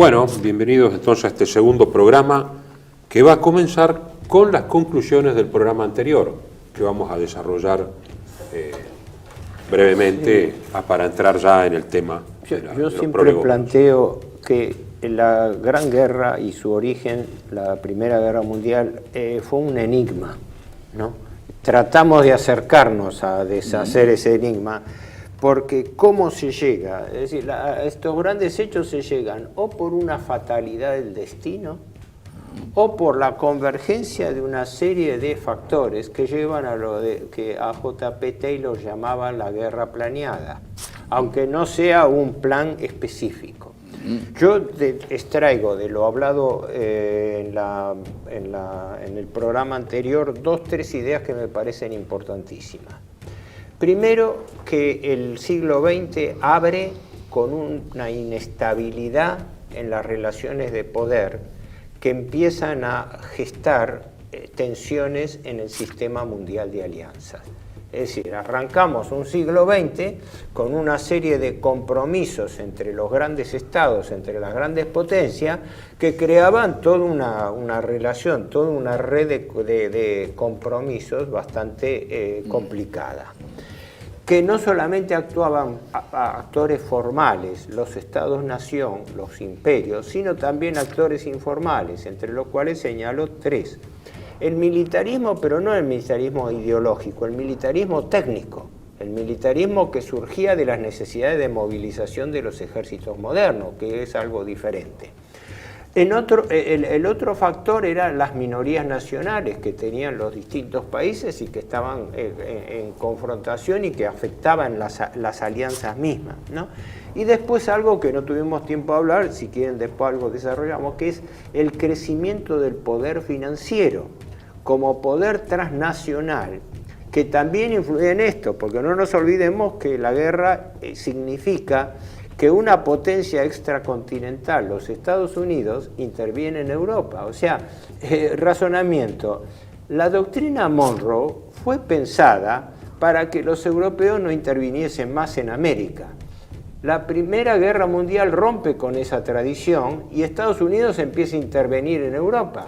Bueno, bienvenidos entonces a este segundo programa que va a comenzar con las conclusiones del programa anterior, que vamos a desarrollar brevemente para entrar ya en el tema. Yo siempre planteo que la Gran Guerra y su origen, la Primera Guerra Mundial, fue un enigma, ¿no? Tratamos de acercarnos a deshacer ese enigma, porque ¿cómo se llega? Es decir, a estos grandes hechos se llegan o por una fatalidad del destino, o por la convergencia de una serie de factores que llevan a lo que a J.P. Taylor llamaba la guerra planeada, aunque no sea un plan específico. Yo extraigo de lo hablado en el programa anterior tres ideas que me parecen importantísimas. Primero, que el siglo XX abre con una inestabilidad en las relaciones de poder que empiezan a gestar tensiones en el sistema mundial de alianzas. Es decir, arrancamos un siglo XX con una serie de compromisos entre los grandes estados, entre las grandes potencias, que creaban toda una relación, toda una red de compromisos bastante complicada. Que no solamente actuaban actores formales, los estados-nación, los imperios, sino también actores informales, entre los cuales señalo tres. El militarismo, pero no el militarismo ideológico, el militarismo técnico, el militarismo que surgía de las necesidades de movilización de los ejércitos modernos, que es algo diferente. El otro factor eran las minorías nacionales que tenían los distintos países y que estaban en confrontación y que afectaban las alianzas mismas, ¿no? Y después algo que no tuvimos tiempo de hablar, si quieren después algo desarrollamos, que es el crecimiento del poder financiero como poder transnacional, que también influye en esto, porque no nos olvidemos que la guerra significa que una potencia extracontinental, los Estados Unidos, interviene en Europa. O sea, razonamiento, la doctrina Monroe fue pensada para que los europeos no interviniesen más en América. La Primera Guerra Mundial rompe con esa tradición y Estados Unidos empieza a intervenir en Europa.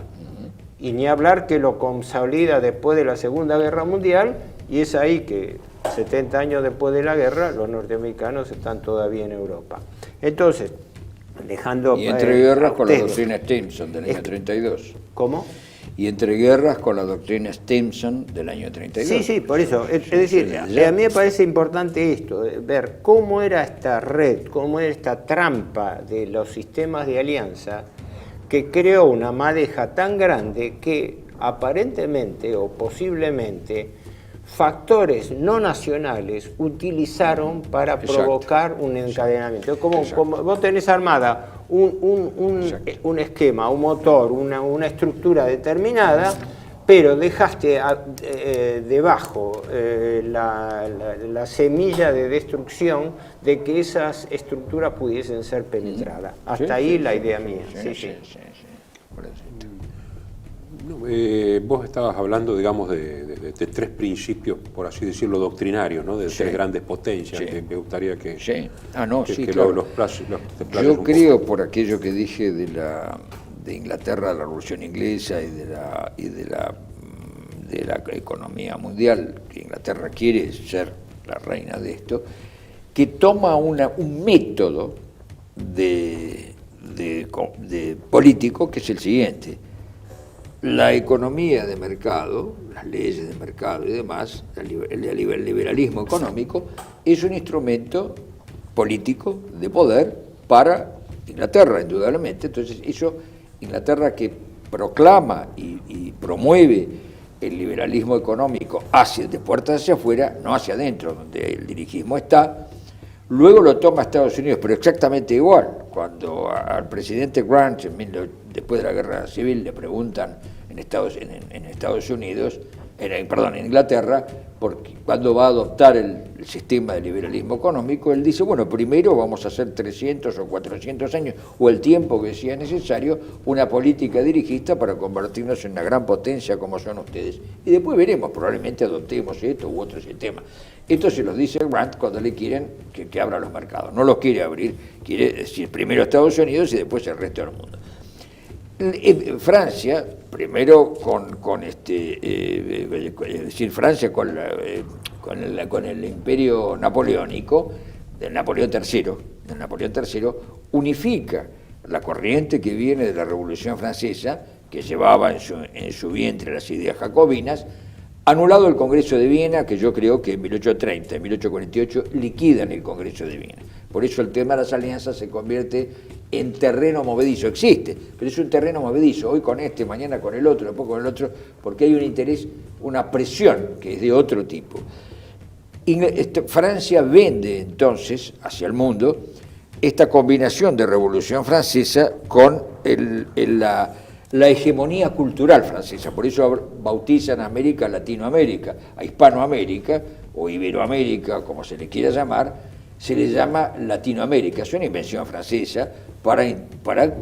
Y ni hablar que lo consolida después de la Segunda Guerra Mundial, y es ahí que 70 años después de la guerra, los norteamericanos están todavía en Europa. Entonces, dejando... Y entre guerras con la doctrina Stimson del año 32. ¿Cómo? Y entre guerras con la doctrina Stimson del año 32. Sí, por eso. Es decir, a mí me parece importante esto, ver cómo era esta red, cómo era esta trampa de los sistemas de alianza que creó una madeja tan grande que aparentemente o posiblemente factores no nacionales utilizaron para provocar un encadenamiento. Como vos tenés armada un esquema, un motor, una estructura determinada, pero dejaste debajo la semilla de destrucción de que esas estructuras pudiesen ser penetradas. Hasta ahí la idea mía. Sí. Vos estabas hablando, digamos, de tres principios, por así decirlo, doctrinarios, ¿no? De tres grandes potencias, que me gustaría que... Sí. Claro. Yo creo, por aquello que dije de Inglaterra, la Revolución Inglesa y de la economía mundial, que Inglaterra quiere ser la reina de esto, que toma un método de político que es el siguiente. La economía de mercado, las leyes de mercado y demás, el liberalismo económico, es un instrumento político de poder para Inglaterra, indudablemente. Entonces, Inglaterra que proclama y promueve el liberalismo económico de puertas hacia afuera, no hacia adentro, donde el dirigismo está. Luego lo toma Estados Unidos, pero exactamente igual. Cuando al presidente Grant, después de la Guerra Civil, le preguntan en Estados Unidos en Inglaterra, porque cuando va a adoptar el sistema de liberalismo económico, él dice, bueno, primero vamos a hacer 300 o 400 años, o el tiempo que sea necesario, una política dirigista para convertirnos en una gran potencia como son ustedes. Y después veremos, probablemente adoptemos esto u otro sistema. Esto se los dice Grant cuando le quieren que abra los mercados. No los quiere abrir, quiere decir primero Estados Unidos y después el resto del mundo. Francia, primero es decir, Francia con el imperio napoleónico, del Napoleón III, unifica la corriente que viene de la Revolución Francesa, que llevaba en su vientre las ideas jacobinas, anulado el Congreso de Viena, que yo creo que en 1830, en 1848, liquidan el Congreso de Viena. Por eso el tema de las alianzas se convierte en terreno movedizo. Existe, pero es un terreno movedizo, hoy con este, mañana con el otro, después con el otro, porque hay un interés, una presión que es de otro tipo. Francia vende entonces hacia el mundo esta combinación de Revolución Francesa con la hegemonía cultural francesa. Por eso bautizan a América Latinoamérica, a Hispanoamérica o Iberoamérica, como se le quiera llamar, se le llama Latinoamérica. Es una invención francesa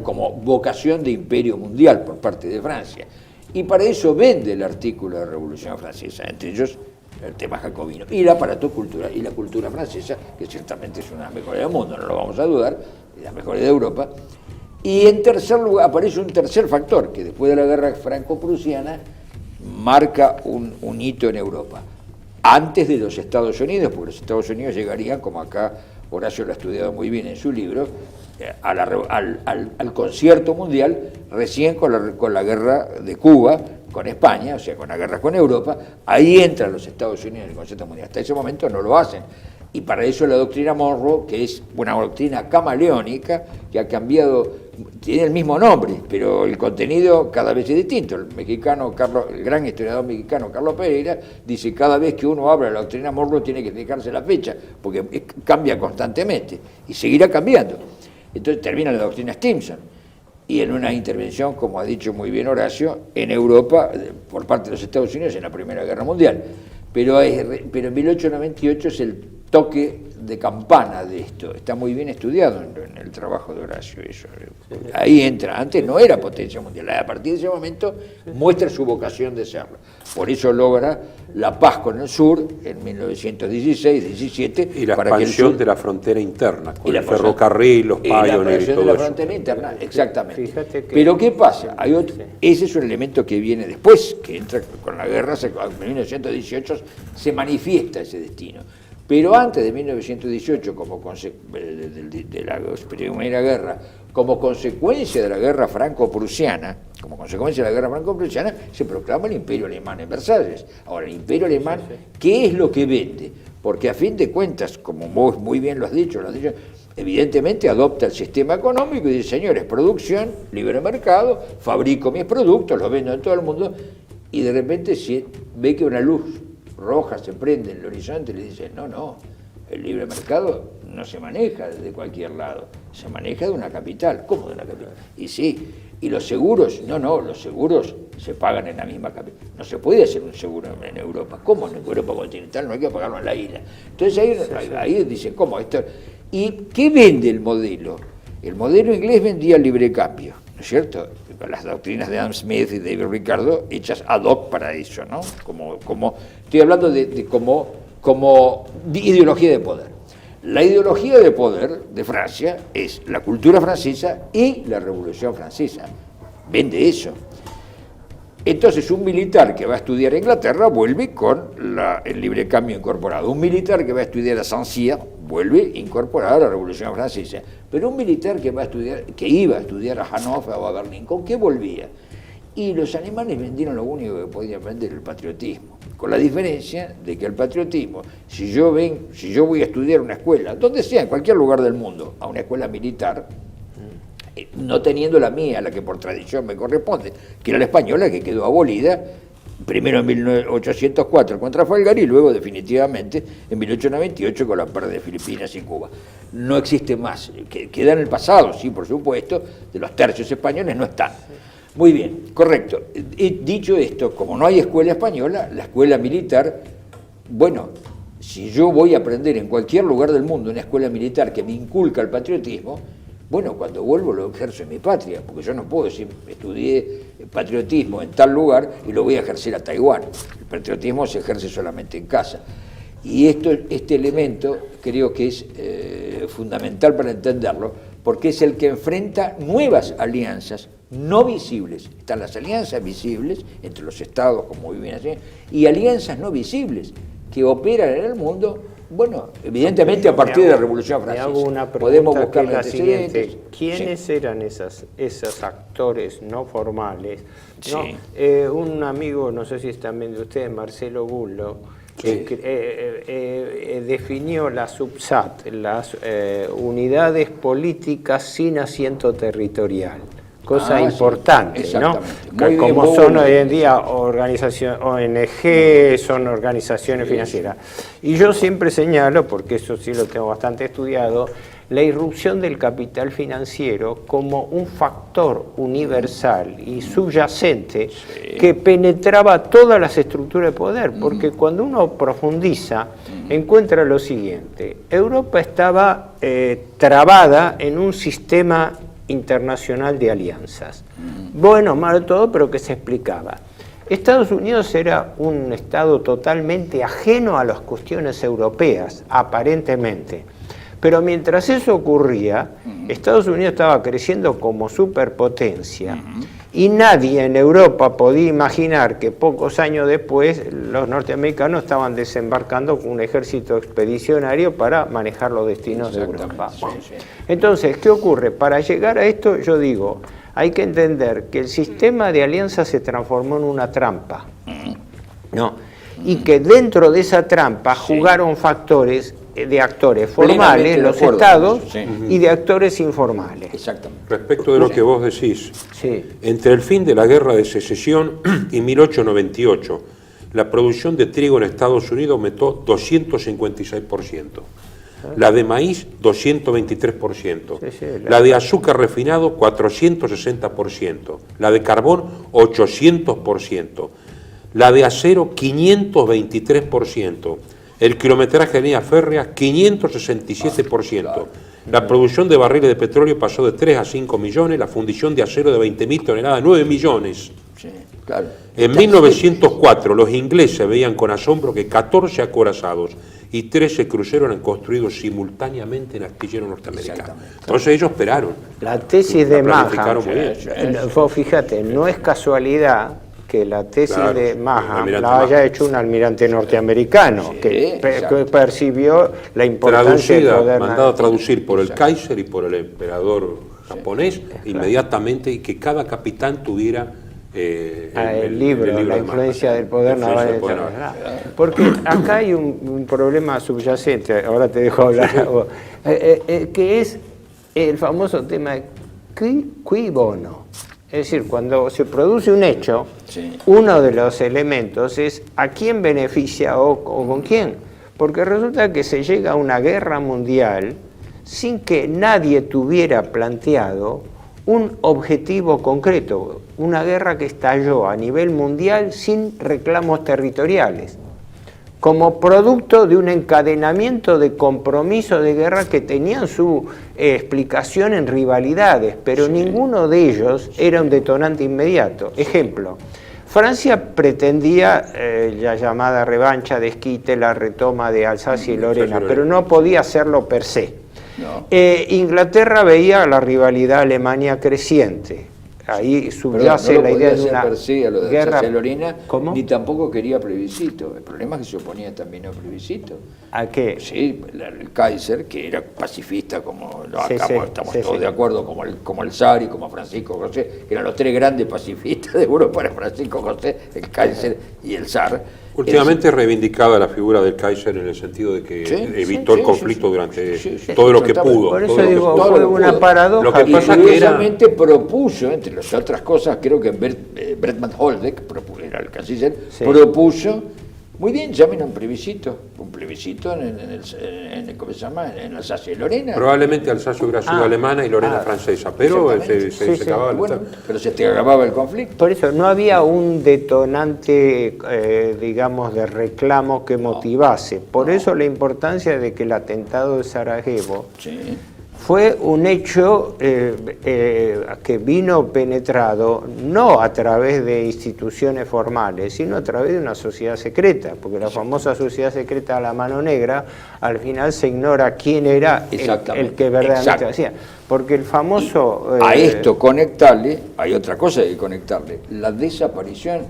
como vocación de imperio mundial por parte de Francia. Y para eso vende el artículo de la Revolución Francesa, entre ellos el tema jacobino, y el aparato cultural y la cultura francesa, que ciertamente es una de las mejores del mundo, no lo vamos a dudar, de las mejores de Europa. Y en tercer lugar aparece un tercer factor, que después de la guerra franco-prusiana marca un hito en Europa, antes de los Estados Unidos, porque los Estados Unidos llegarían, como acá Horacio lo ha estudiado muy bien en su libro, al concierto mundial recién con la guerra de Cuba, con España, o sea, con la guerra con Europa. Ahí entran los Estados Unidos en el concierto mundial. Hasta ese momento no lo hacen. Y para eso la doctrina Monroe, que es una doctrina camaleónica, que ha cambiado, tiene el mismo nombre, pero el contenido cada vez es distinto. El gran historiador mexicano Carlos Pereira dice que cada vez que uno habla de la doctrina Monroe tiene que fijarse la fecha, porque cambia constantemente y seguirá cambiando. Entonces termina la doctrina Stimson. Y en una intervención, como ha dicho muy bien Horacio, en Europa, por parte de los Estados Unidos en la Primera Guerra Mundial. Pero en 1898 es el toque de campana de esto. Está muy bien estudiado en el trabajo de Horacio eso. Ahí entra. Antes no era potencia mundial. A partir de ese momento muestra su vocación de serlo. Por eso logra la paz con el sur en 1916-17. Y la expansión de la frontera interna, con el ferrocarril, los pioneros y todo eso. La expansión de la frontera interna, exactamente. Pero ¿qué pasa? Ese es un elemento que viene después, que entra con la guerra, en 1918 se manifiesta ese destino. Pero antes de 1918, de la Primera Guerra, como consecuencia de la guerra franco-prusiana, se proclama el Imperio Alemán en Versalles. Ahora, el Imperio Alemán, ¿qué es lo que vende? Porque a fin de cuentas, como vos muy bien lo has dicho, evidentemente adopta el sistema económico y dice, señores, producción, libre mercado, fabrico mis productos, los vendo en todo el mundo, y de repente ve que una luz roja se prende en el horizonte y le dice, no, el libre mercado no se maneja desde cualquier lado, se maneja de una capital. ¿Cómo de una capital? Y sí, y los seguros, los seguros se pagan en la misma capital. No se puede hacer un seguro en Europa. ¿Cómo en Europa continental? No hay que pagarlo en la isla. Entonces ahí dicen, ¿cómo esto? ¿Y qué vende el modelo? El modelo inglés vendía el libre cambio, ¿no es cierto? Las doctrinas de Adam Smith y David Ricardo hechas ad hoc para eso, ¿no? Estoy hablando como ideología de poder. La ideología de poder de Francia es la cultura francesa y la Revolución Francesa. Vende eso. Entonces un militar que va a estudiar a Inglaterra vuelve con el libre cambio incorporado. Un militar que va a estudiar a Saint-Cyr vuelve incorporado a la Revolución Francesa. Pero un militar que iba a estudiar a Hannover o a Berlín, ¿con qué volvía? Y los alemanes vendieron lo único que podían vender, el patriotismo. Con la diferencia de que el patriotismo, si yo voy a estudiar una escuela, donde sea, en cualquier lugar del mundo, a una escuela militar, no teniendo la mía, la que por tradición me corresponde, que era la española, que quedó abolida, primero en 1804 con Trafalgar y luego definitivamente en 1898 con la pérdida de Filipinas y Cuba. No existe más, queda en el pasado, sí, por supuesto, de los tercios españoles no están. Muy bien, correcto. Dicho esto, como no hay escuela española, la escuela militar, bueno, si yo voy a aprender en cualquier lugar del mundo una escuela militar que me inculca el patriotismo, bueno, cuando vuelvo lo ejerzo en mi patria, porque yo no puedo decir, estudié patriotismo en tal lugar y lo voy a ejercer a Taiwán. El patriotismo se ejerce solamente en casa. Y este elemento creo que es fundamental para entenderlo, porque es el que enfrenta nuevas alianzas no visibles. Están las alianzas visibles entre los estados, como viven así, y alianzas no visibles que operan en el mundo, bueno, evidentemente a partir de la Revolución Francesa. Me hago una pregunta, podemos buscar la antecedentes. siguiente. ¿Quiénes eran esos actores no formales? Sí. ¿No? Un amigo, no sé si es también de ustedes, Marcelo Bullo, definió la SUBSAT, las unidades políticas sin asiento territorial. Cosa importante, ¿no? Como son hoy en día organizaciones, ONG, son organizaciones financieras. Y yo siempre señalo, porque eso sí lo tengo bastante estudiado, la irrupción del capital financiero como un factor universal y subyacente que penetraba todas las estructuras de poder, porque cuando uno profundiza, encuentra lo siguiente: Europa estaba trabada en un sistema internacional de alianzas, bueno, malo todo, pero que se explicaba. Estados Unidos era un estado totalmente ajeno a las cuestiones europeas, aparentemente. Pero mientras eso ocurría, Estados Unidos estaba creciendo como superpotencia y nadie en Europa podía imaginar que pocos años después los norteamericanos estaban desembarcando con un ejército expedicionario para manejar los destinos de Europa. Entonces, ¿qué ocurre? Para llegar a esto, yo digo, hay que entender que el sistema de alianzas se transformó en una trampa, ¿no? Y que dentro de esa trampa jugaron factores de actores formales, los estados, y de actores informales. Exactamente. Respecto de lo que vos decís, entre el fin de la Guerra de Secesión y 1898, la producción de trigo en Estados Unidos aumentó 256%, la de maíz 223%, la de azúcar refinado 460%, la de carbón 800%, la de acero 523%, el kilometraje de línea férrea 567%, la producción de barriles de petróleo pasó de 3 a 5 millones, la fundición de acero de 20.000 toneladas a 9 millones. Sí, claro. En 1904 los ingleses veían con asombro que 14 acorazados y 13 cruceros eran construidos simultáneamente en astilleros norteamericanos. Entonces ellos esperaron. La tesis de Maha, vos fíjate, no es casualidad que la tesis de Maha la haya hecho un almirante norteamericano, que percibió la importancia de poder... Mandado a traducir por el Kaiser y por el emperador japonés, inmediatamente, y que cada capitán tuviera el libro La influencia del poder naval. Porque acá hay un problema subyacente, ahora te dejo hablar, que es el famoso tema de qui bono. Es decir, cuando se produce un hecho, uno de los elementos es a quién beneficia o con quién. Porque resulta que se llega a una guerra mundial sin que nadie tuviera planteado un objetivo concreto. Una guerra que estalló a nivel mundial sin reclamos territoriales, como producto de un encadenamiento de compromisos de guerra que tenían su explicación en rivalidades, pero ninguno de ellos era un detonante inmediato. Ejemplo, Francia pretendía la llamada revancha de Esquite, la retoma de Alsacia y Lorena, pero no podía hacerlo per se. Inglaterra veía la rivalidad Alemania creciente. Ahí subyace la idea de una guerra. Lorena, ni tampoco quería plebiscito. El problema es que se oponía también a plebiscito. ¿A qué? Sí, el Kaiser, que era pacifista, como estamos todos de acuerdo, como el zar y como Francisco José, que eran los tres grandes pacifistas de Europa, era Francisco José, el Kaiser y el zar. Últimamente reivindicada la figura del Kaiser en el sentido de que evitó el conflicto durante todo lo que pudo. Por eso digo, fue una paradoja. Lo que pasa que curiosamente propuso, entre las otras cosas, creo que Bretman Holdek, era el canciller, propuso, Muy bien, llamen a un plebiscito ¿cómo se llama? En Alsacia y Lorena. Probablemente Alsacia hubiera sido alemana y Lorena francesa, pero se acababa el bueno, pero se te agravaba el conflicto. Por eso, no había un detonante, digamos, de reclamo que motivase. Por eso la importancia de que el atentado de Sarajevo fue un hecho que vino penetrado no a través de instituciones formales, sino a través de una sociedad secreta, porque la famosa sociedad secreta La Mano Negra, al final se ignora quién era el que verdaderamente hacía. Porque el famoso... a esto conectarle, hay otra cosa que conectarle, la desaparición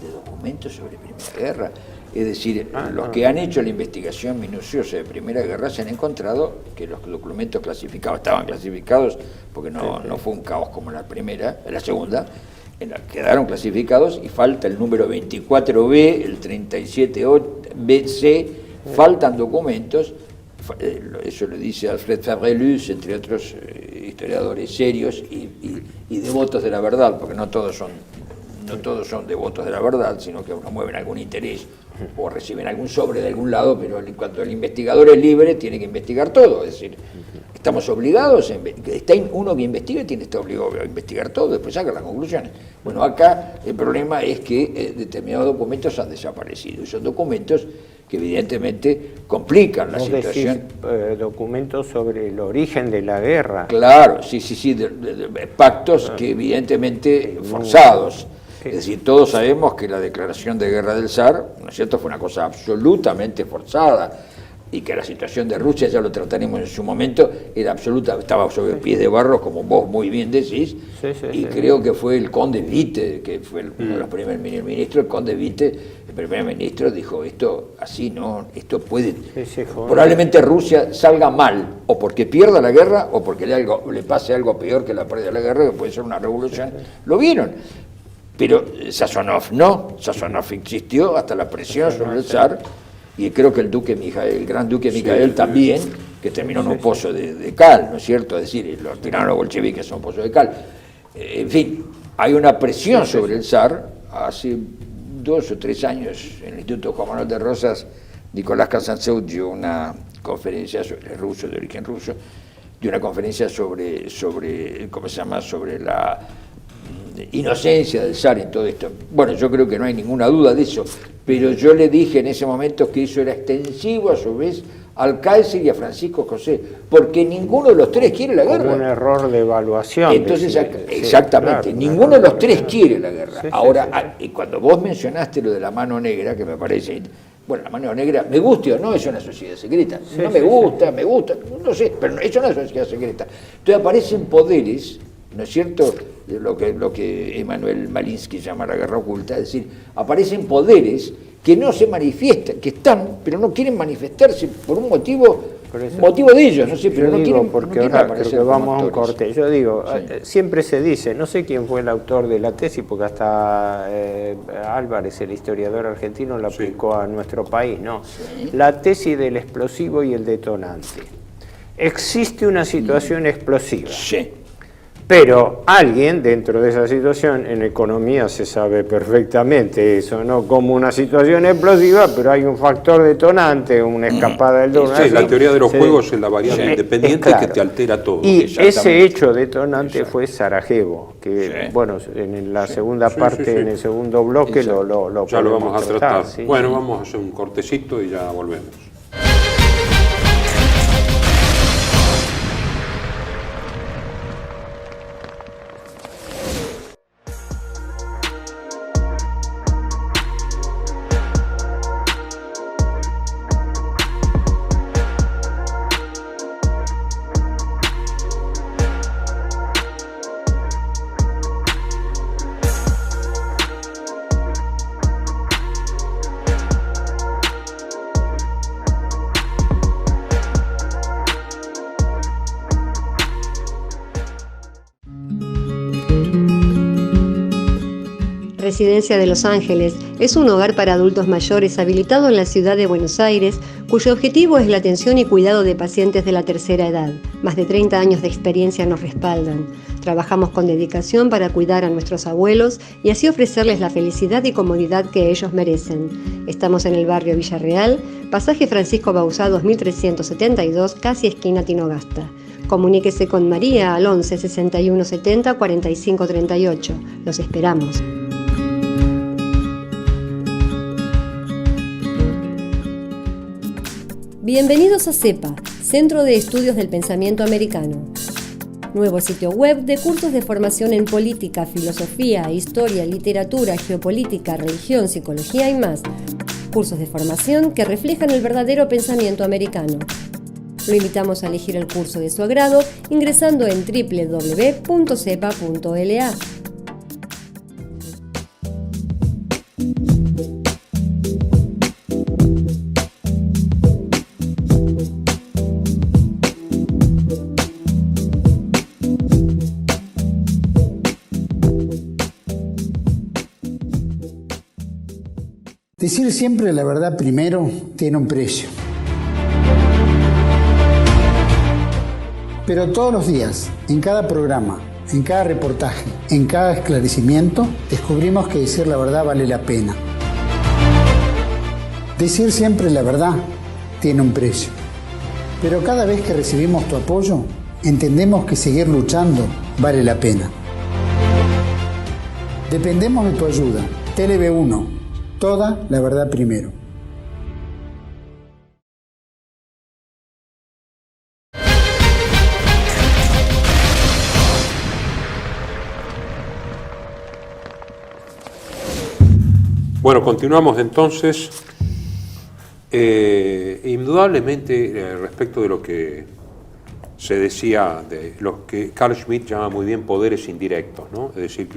de documentos sobre Primera Guerra. Es decir, los que han hecho la investigación minuciosa de Primera Guerra se han encontrado que los documentos clasificados estaban clasificados, porque no fue un caos como la segunda, quedaron clasificados y falta el número 24B, el 37BC, faltan documentos, eso lo dice Alfred Ferrelus, entre otros historiadores serios y devotos de la verdad, porque no todos son devotos de la verdad, sino que mueven algún interés o reciben algún sobre de algún lado, pero cuando el investigador es libre tiene que investigar todo, es decir, estamos obligados, uno que investiga está obligado a investigar todo, después saca las conclusiones. Bueno, acá el problema es que determinados documentos han desaparecido, y son documentos que evidentemente complican la situación. Decís, documentos sobre el origen de la guerra. Claro, sí, de pactos que evidentemente forzados. Es decir, todos sabemos que la declaración de guerra del zar, ¿no es cierto?, fue una cosa absolutamente forzada, y que la situación de Rusia, ya lo trataremos en su momento, estaba sobre pies de barro, como vos muy bien decís, creo que fue el conde Witte, que fue uno de los primeros ministros, el conde Witte, el primer ministro, dijo, esto así no, esto puede, probablemente Rusia salga mal, o porque pierda la guerra, o porque le pase algo peor que la pérdida de la guerra, que puede ser una revolución. Lo vieron. Pero Sazonov no, Sazonov insistió hasta la presión sobre el zar, y creo que el gran duque Mikhail también, que terminó en un pozo de cal, ¿no es cierto? Es decir, lo tiraron los bolcheviques a un pozo de cal. En fin, hay una presión sobre el zar. Hace 2 o 3 años, en el Instituto Juan Manuel de Rosas, Nicolás Kazantsev dio una conferencia, ruso, de origen ruso, dio una conferencia sobre ¿cómo se llama?, sobre la inocencia del zar en todo esto. Bueno, yo creo que no hay ninguna duda de eso, pero yo le dije en ese momento que eso era extensivo a su vez al Kaiser y a Francisco José, porque ninguno de los tres quiere la guerra. Como un error de evaluación. Entonces, exactamente, claro, ninguno de los tres quiere la guerra. Ahora, y cuando vos mencionaste lo de La Mano Negra, que me parece, bueno, La Mano Negra, me guste o no, es una sociedad secreta. No me gusta, no sé, pero es una sociedad secreta. Entonces aparecen poderes, ¿no es cierto?, lo que Emanuel Malinsky llama la guerra oculta, es decir, aparecen poderes que no se manifiestan, que están, pero no quieren manifestarse por un motivo de ellos, no sé, pero no quieren, porque ahora creo que vamos a un corte. Yo digo, siempre se dice, no sé quién fue el autor de la tesis, porque hasta Álvarez, el historiador argentino, la aplicó a nuestro país, ¿no? La tesis del explosivo y el detonante. Existe una situación explosiva. Pero alguien dentro de esa situación, en economía se sabe perfectamente eso, ¿no? Como una situación explosiva, pero hay un factor detonante, una escapada del dólar. Sí, la teoría de los juegos es la variable independiente que te altera todo. Y ese hecho detonante fue Sarajevo, que bueno, en la segunda parte, en el segundo bloque lo ya lo vamos a tratar. Bueno, vamos a hacer un cortecito y ya volvemos. Residencia de Los Ángeles, Es un hogar para adultos mayores habilitado en la ciudad de Buenos Aires, cuyo objetivo es la atención y cuidado de pacientes de la tercera edad. Más de 30 años de experiencia nos respaldan. Trabajamos con dedicación para cuidar a nuestros abuelos y así ofrecerles la felicidad y comodidad que ellos merecen. Estamos en el barrio Villarreal, pasaje Francisco Bauzá 2372, casi esquina Tinogasta. Comuníquese con María al 11 61 70 45 38. Los esperamos. Bienvenidos a CEPA, Centro de Estudios del Pensamiento Americano. Nuevo sitio web de cursos de formación en política, filosofía, historia, literatura, geopolítica, religión, psicología y más. Cursos de formación que reflejan el verdadero pensamiento americano. Lo invitamos a elegir el curso de su agrado ingresando en www.cepa.la. Decir siempre la verdad primero tiene un precio. Pero todos los días, en cada programa, en cada reportaje, en cada esclarecimiento, descubrimos que decir la verdad vale la pena. Decir siempre la verdad tiene un precio. Pero cada vez que recibimos tu apoyo, entendemos que seguir luchando vale la pena. Dependemos de tu ayuda. TLB1. Toda la verdad primero. Bueno, continuamos entonces. Indudablemente, respecto de lo que se decía, de lo que Carl Schmitt llama muy bien poderes indirectos, ¿no? Es decir,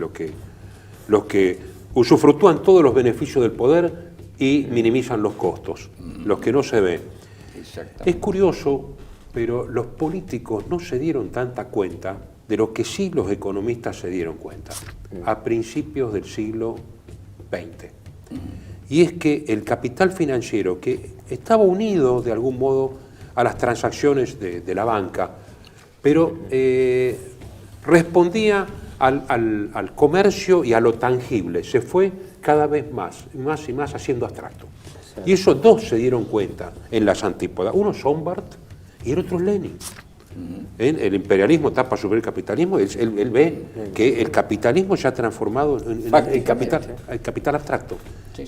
los que usufructúan todos los beneficios del poder y minimizan los costos, los que no se ven. Es curioso, pero los políticos no se dieron tanta cuenta de lo que sí los economistas se dieron cuenta a principios del siglo XX. Y es que el capital financiero, que estaba unido de algún modo a las transacciones de la banca, pero respondía al comercio y a lo tangible, se fue cada vez más y más haciendo abstracto. Y esos dos se dieron cuenta en las antípodas. Uno es Sombart y el otro es Lenin. El imperialismo está para subir el capitalismo. Él ve que el capitalismo se ha transformado en capital abstracto.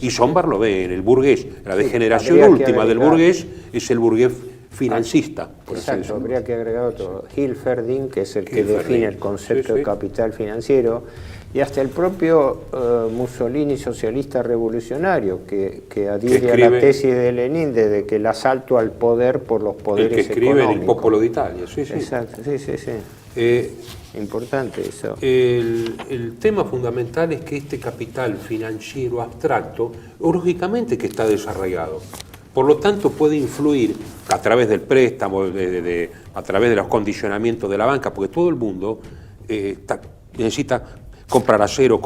Y Sombart lo ve en el burgués. La degeneración última del burgués es el burgués financista. Exacto, habría que agregar otro. Hilferding, que es el que define el concepto de capital financiero, y hasta el propio Mussolini, socialista revolucionario, que adhiere a la tesis de Lenin de que el asalto al poder por los poderes económicos. El que escribe en el Popolo de Italia, sí. Exacto, sí. Importante eso. El tema fundamental es que este capital financiero abstracto, lógicamente que está desarraigado. Por lo tanto, puede influir a través del préstamo, a través de los condicionamientos de la banca, porque todo el mundo necesita comprar acero,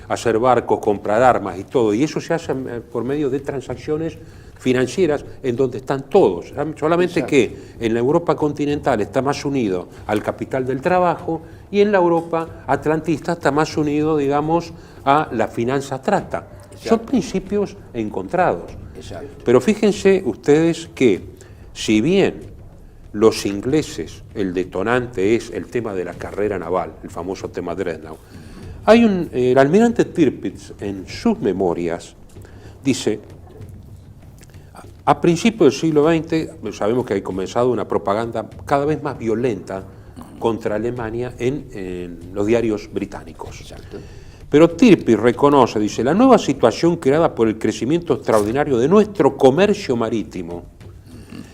hacer barcos, comprar armas y todo. Y eso se hace por medio de transacciones financieras en donde están todos. Solamente Exacto. Que en la Europa continental está más unido al capital del trabajo y en la Europa atlantista está más unido, digamos, a la finanza abstracta. Exacto. Son principios encontrados. Exacto. Pero fíjense ustedes que, si bien los ingleses, el detonante es el tema de la carrera naval, el famoso tema Dreadnought, el almirante Tirpitz en sus memorias dice, a principios del siglo XX, sabemos que ha comenzado una propaganda cada vez más violenta contra Alemania en los diarios británicos. Exacto. Pero Tirpitz reconoce, dice, la nueva situación creada por el crecimiento extraordinario de nuestro comercio marítimo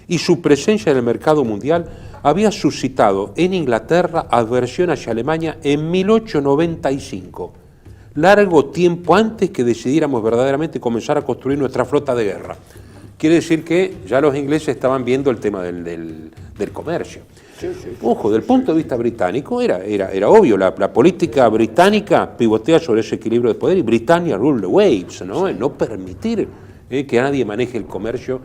y su presencia en el mercado mundial había suscitado en Inglaterra aversión hacia Alemania en 1895, largo tiempo antes que decidiéramos verdaderamente comenzar a construir nuestra flota de guerra. Quiere decir que ya los ingleses estaban viendo el tema del comercio. Ojo, del punto de vista británico era obvio, la política británica pivotea sobre ese equilibrio de poder y Britannia rule the waves, ¿no? El no permitir que nadie maneje el comercio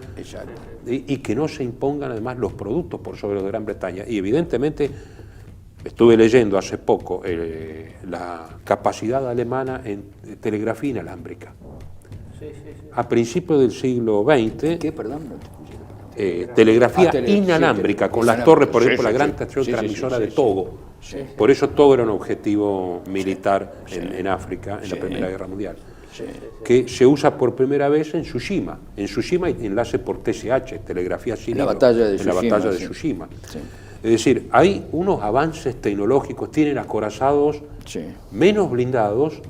y que no se impongan además los productos por sobre los de Gran Bretaña. Y evidentemente estuve leyendo hace poco la capacidad alemana en telegrafía inalámbrica. A principios del siglo XX, ¿Qué, perdón? telegrafía inalámbrica, con las torres, por ejemplo, la gran estación transmisora de Togo. Por eso Togo era un objetivo militar en África en la Primera Guerra Mundial. Que se usa por primera vez en Tsushima. En Tsushima hay enlace por TSH, telegrafía sin hilo, en la batalla de Tsushima. Es decir, hay unos avances tecnológicos, tienen acorazados menos blindados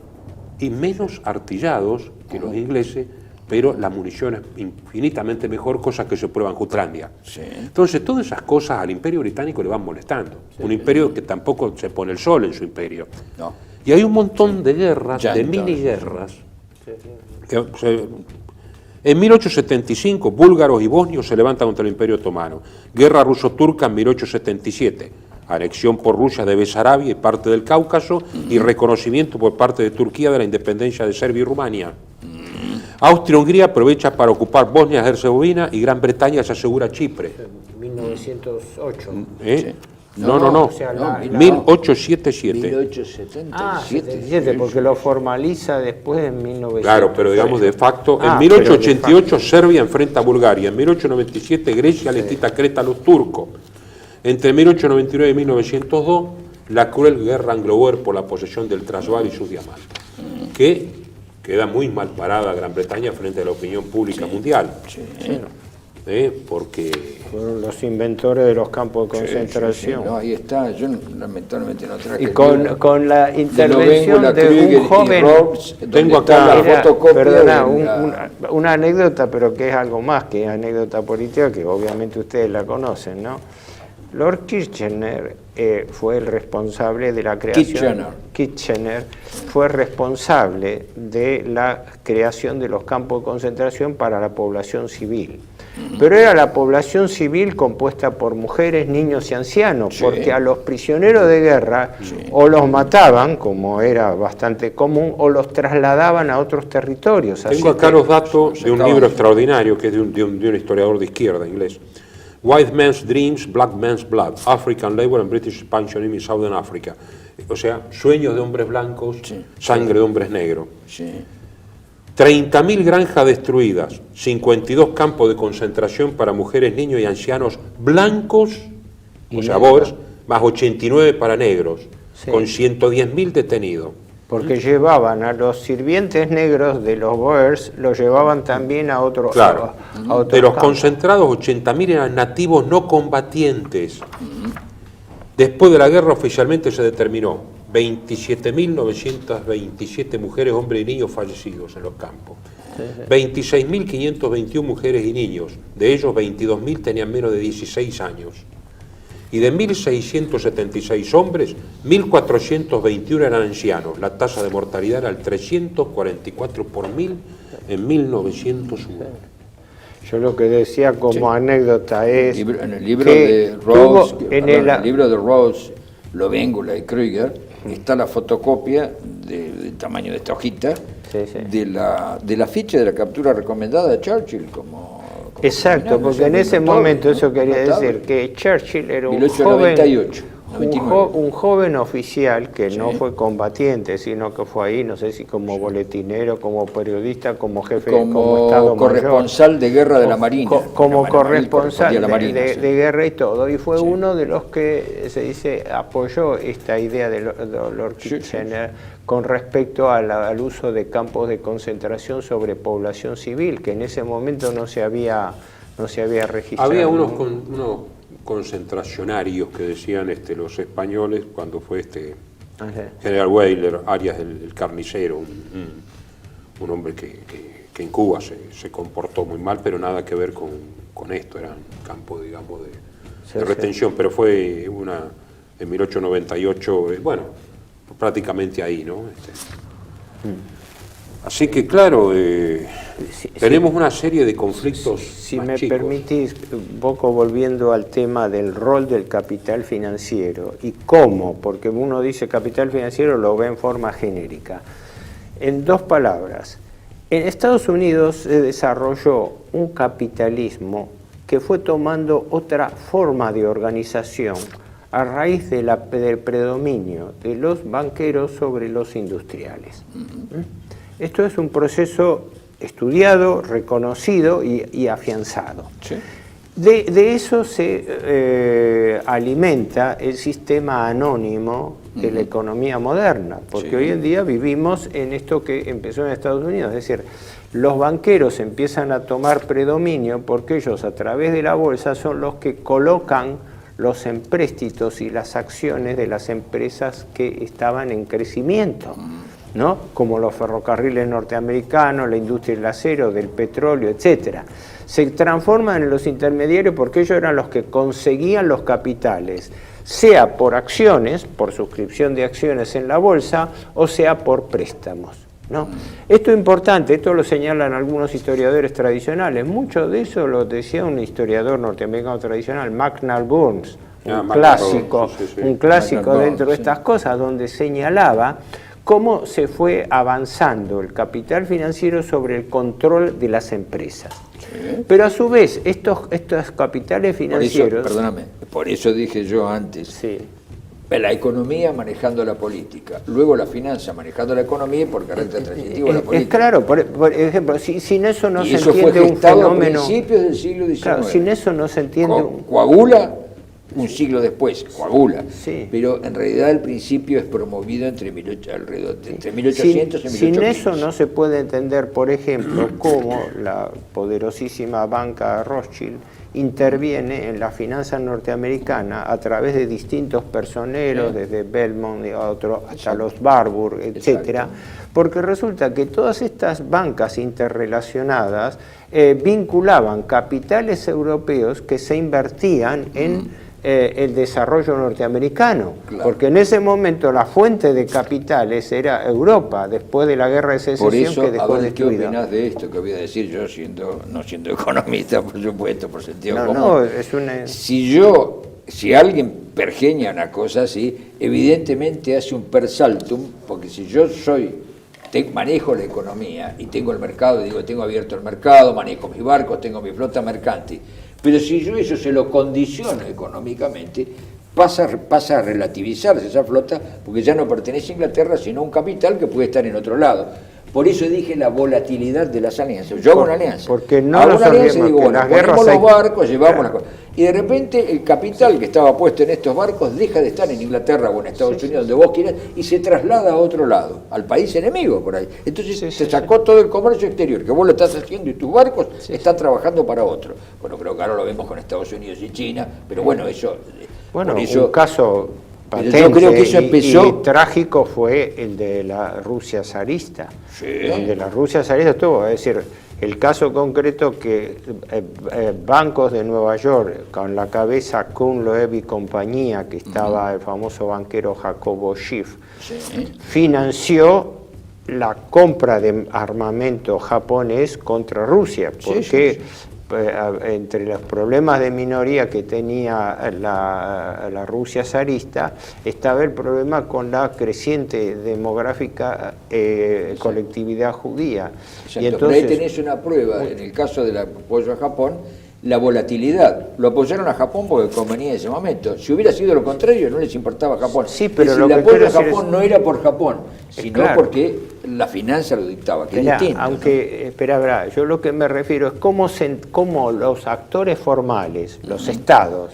y menos artillados que los ingleses, pero la munición es infinitamente mejor, cosas que se prueban en Jutlandia. Entonces, todas esas cosas al Imperio Británico le van molestando. Un imperio que tampoco se pone el sol en su imperio. Y hay un montón de guerras, de mini-guerras. En 1875, búlgaros y bosnios se levantan contra el Imperio Otomano. Guerra ruso-turca en 1877. Anexión por Rusia de Besarabia y parte del Cáucaso y reconocimiento por parte de Turquía de la independencia de Serbia y Rumania. Austria-Hungría aprovecha para ocupar Bosnia-Herzegovina y Gran Bretaña se asegura Chipre. 1908. No, o sea, 1877. 1877. Porque lo formaliza después en 1900. Claro, pero digamos de facto, en 1888 Serbia enfrenta a Bulgaria, en 1897 Grecia le quita Creta a los turcos. Entre 1899 y 1902, la cruel guerra anglo-boer por la posesión del Transvaal y sus diamantes, que queda muy mal parada Gran Bretaña frente a la opinión pública mundial. Porque fueron los inventores de los campos de concentración. No, ahí está, yo lamentablemente no traje. Y con la intervención de un joven. Tengo acá la fotocopia. Perdona, una anécdota, pero que es algo más que anécdota política, que obviamente ustedes la conocen, ¿no? Lord Kitchener fue el responsable de la creación. Kitchener fue responsable de la creación de los campos de concentración para la población civil. Pero era la población civil compuesta por mujeres, niños y ancianos, porque a los prisioneros de guerra o los mataban, como era bastante común, o los trasladaban a otros territorios. Tengo acá los datos de un libro extraordinario que es de un historiador de izquierda inglés. White Man's Dreams, Black Man's Blood, African Labor and British Expansionism in Southern Africa. O sea, sueños de hombres blancos, sangre de hombres negros. 30.000 granjas destruidas, 52 campos de concentración para mujeres, niños y ancianos blancos, o sea, boers, más 89 para negros, con 110.000 detenidos. Porque llevaban a los sirvientes negros de los boers, los llevaban también a otros. Claro, de los concentrados 80.000 eran nativos no combatientes. Después de la guerra oficialmente se determinó 27.927 mujeres, hombres y niños fallecidos en los campos. 26.521 mujeres y niños, de ellos 22.000 tenían menos de 16 años. Y de 1.676 hombres, 1.421 eran ancianos. La tasa de mortalidad era el 344 por 1.000 en 1901. Yo lo que decía como anécdota es en el libro de Rose, el libro de Rose, Lovéngula y Krüger, está la fotocopia del tamaño de esta hojita de la ficha de la captura recomendada de Churchill como exacto, porque en ese momento eso quería decir que Churchill era un 1898. Un joven oficial que no fue combatiente, sino que fue ahí, no sé si como boletinero, como periodista, como jefe, como Estado corresponsal mayor, de guerra de la Marina. Como corresponsal de guerra y todo. Y fue uno de los que, se dice, apoyó esta idea de Lord Kitchener con respecto al uso de campos de concentración sobre población civil, que en ese momento no se había registrado. Había unos concentracionarios que decían los españoles cuando fue General Weyler, Arias el carnicero, un hombre que en Cuba se comportó muy mal, pero nada que ver con esto, eran campos, digamos, de retención, pero fue en 1898, prácticamente ahí, ¿no? Así que claro, Tenemos una serie de conflictos. Si más me chicos. permitís, un poco volviendo al tema del rol del capital financiero y cómo, porque uno dice capital financiero, lo ve en forma genérica. En dos palabras, en Estados Unidos se desarrolló un capitalismo que fue tomando otra forma de organización a raíz de del predominio de los banqueros sobre los industriales. Esto es un proceso estudiado, reconocido y afianzado. Sí. De eso se alimenta el sistema anónimo de la economía moderna, porque Sí. hoy en día vivimos en esto que empezó en Estados Unidos, es decir, los banqueros empiezan a tomar predominio porque ellos a través de la bolsa son los que colocan los empréstitos y las acciones de las empresas que estaban en crecimiento, ¿no? Como los ferrocarriles norteamericanos, la industria del acero, del petróleo, etcétera. Se transforman en los intermediarios porque ellos eran los que conseguían los capitales, sea por acciones, por suscripción de acciones en la bolsa, o sea por préstamos, ¿no? Esto es importante, esto lo señalan algunos historiadores tradicionales, mucho de eso lo decía un historiador norteamericano tradicional, McNall Burns, un clásico, un clásico McNall dentro de Burns, estas cosas, donde señalaba cómo se fue avanzando el capital financiero sobre el control de las empresas. Sí. Pero a su vez, estos capitales financieros... Perdóname, por eso dije yo antes, Sí. la economía manejando la política, luego la finanza manejando la economía y por carácter transitivo la Es política. claro, por ejemplo, sin eso no y se eso entiende fue un gestado fenómeno... a principios del siglo XIX. Claro, sin eso no se entiende... Coagula un siglo después, coagula. Sí. Pero en realidad el principio es promovido entre 1800 y 1815. Sin eso no se puede entender, por ejemplo, cómo la poderosísima banca Rothschild interviene en la finanza norteamericana a través de distintos personeros, desde Belmont y otros hasta los Warburg, etcétera, Exacto. porque resulta que todas estas bancas interrelacionadas vinculaban capitales europeos que se invertían en el desarrollo norteamericano, Claro. porque en ese momento la fuente de capitales era Europa, después de la guerra de secesión Por eso, que dejó a ver, ¿qué destruida. opinás de esto que voy a decir yo, no siendo economista, por supuesto, por sentido común? No, es una... Si alguien pergeña una cosa así, evidentemente hace un per saltum, porque si yo manejo la economía y tengo el mercado, digo, tengo abierto el mercado, manejo mis barcos, tengo mi flota mercante, pero si yo eso se lo condiciono económicamente, pasa a relativizarse esa flota porque ya no pertenece a Inglaterra, sino a un capital que puede estar en otro lado. Por eso dije la volatilidad de las alianzas. Yo hago una alianza. Porque no hago nos una alianza y olvidemos digo, que bueno, las guerras ponemos los hay- barcos, llevamos las cosas. Y de repente el capital que estaba puesto en estos barcos deja de estar en Inglaterra o en Estados Unidos, donde vos quieras, y se traslada a otro lado, al país enemigo por ahí. Entonces se sacó todo el comercio exterior, que vos lo estás haciendo y tus barcos están trabajando para otro. Bueno, creo que ahora lo vemos con Estados Unidos y China, pero bueno, eso... Bueno, por eso, un caso pero patente yo creo que eso empezó... y trágico fue el de la Rusia zarista, Sí. donde la Rusia zarista estuvo, es decir, el caso concreto que bancos de Nueva York, con la cabeza Kuhn, Loeb y compañía, que estaba el famoso banquero Jacobo Schiff, financió la compra de armamento japonés contra Rusia, porque entre los problemas de minoría que tenía la Rusia zarista estaba el problema con la creciente demográfica colectividad judía. Exacto, Y pero ahí entonces, tenés una prueba, en el caso del apoyo a Japón, la volatilidad. Lo apoyaron a Japón porque convenía en ese momento. Si hubiera sido lo contrario, no les importaba Japón. Sí, pero es lo decir, el que apoyo quiero a decir Japón es- no era por Japón, sino claro. porque la finanza lo dictaba, que es Esperá, distinto. aunque, espera, yo lo que me refiero es cómo los actores formales, los estados,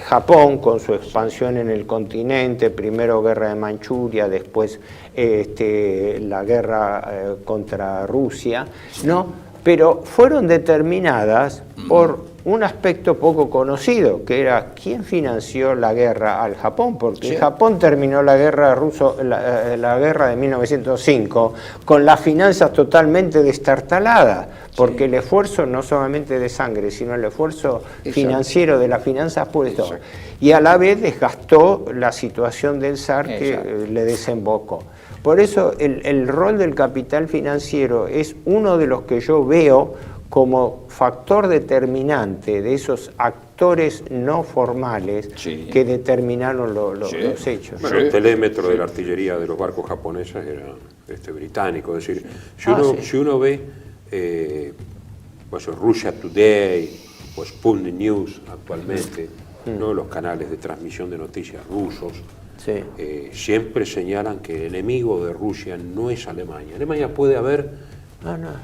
Japón con su expansión en el continente, primero guerra de Manchuria, después la guerra contra Rusia, ¿no? Pero fueron determinadas por un aspecto poco conocido, que era quién financió la guerra al Japón, porque Sí. Japón terminó la guerra la guerra de 1905 con las finanzas totalmente destartaladas, porque el esfuerzo no solamente de sangre, sino el esfuerzo financiero de las finanzas públicas, y a la vez desgastó la situación del zar que le desembocó. Por eso el rol del capital financiero es uno de los que yo veo como factor determinante de esos actores no formales que determinaron los hechos. Bueno, el telémetro de la artillería de los barcos japoneses era británico. Es decir, si uno ve pues, Russia Today o Sputnik News actualmente, ¿no? Los canales de transmisión de noticias rusos, siempre señalan que el enemigo de Rusia no es Alemania. Alemania puede haber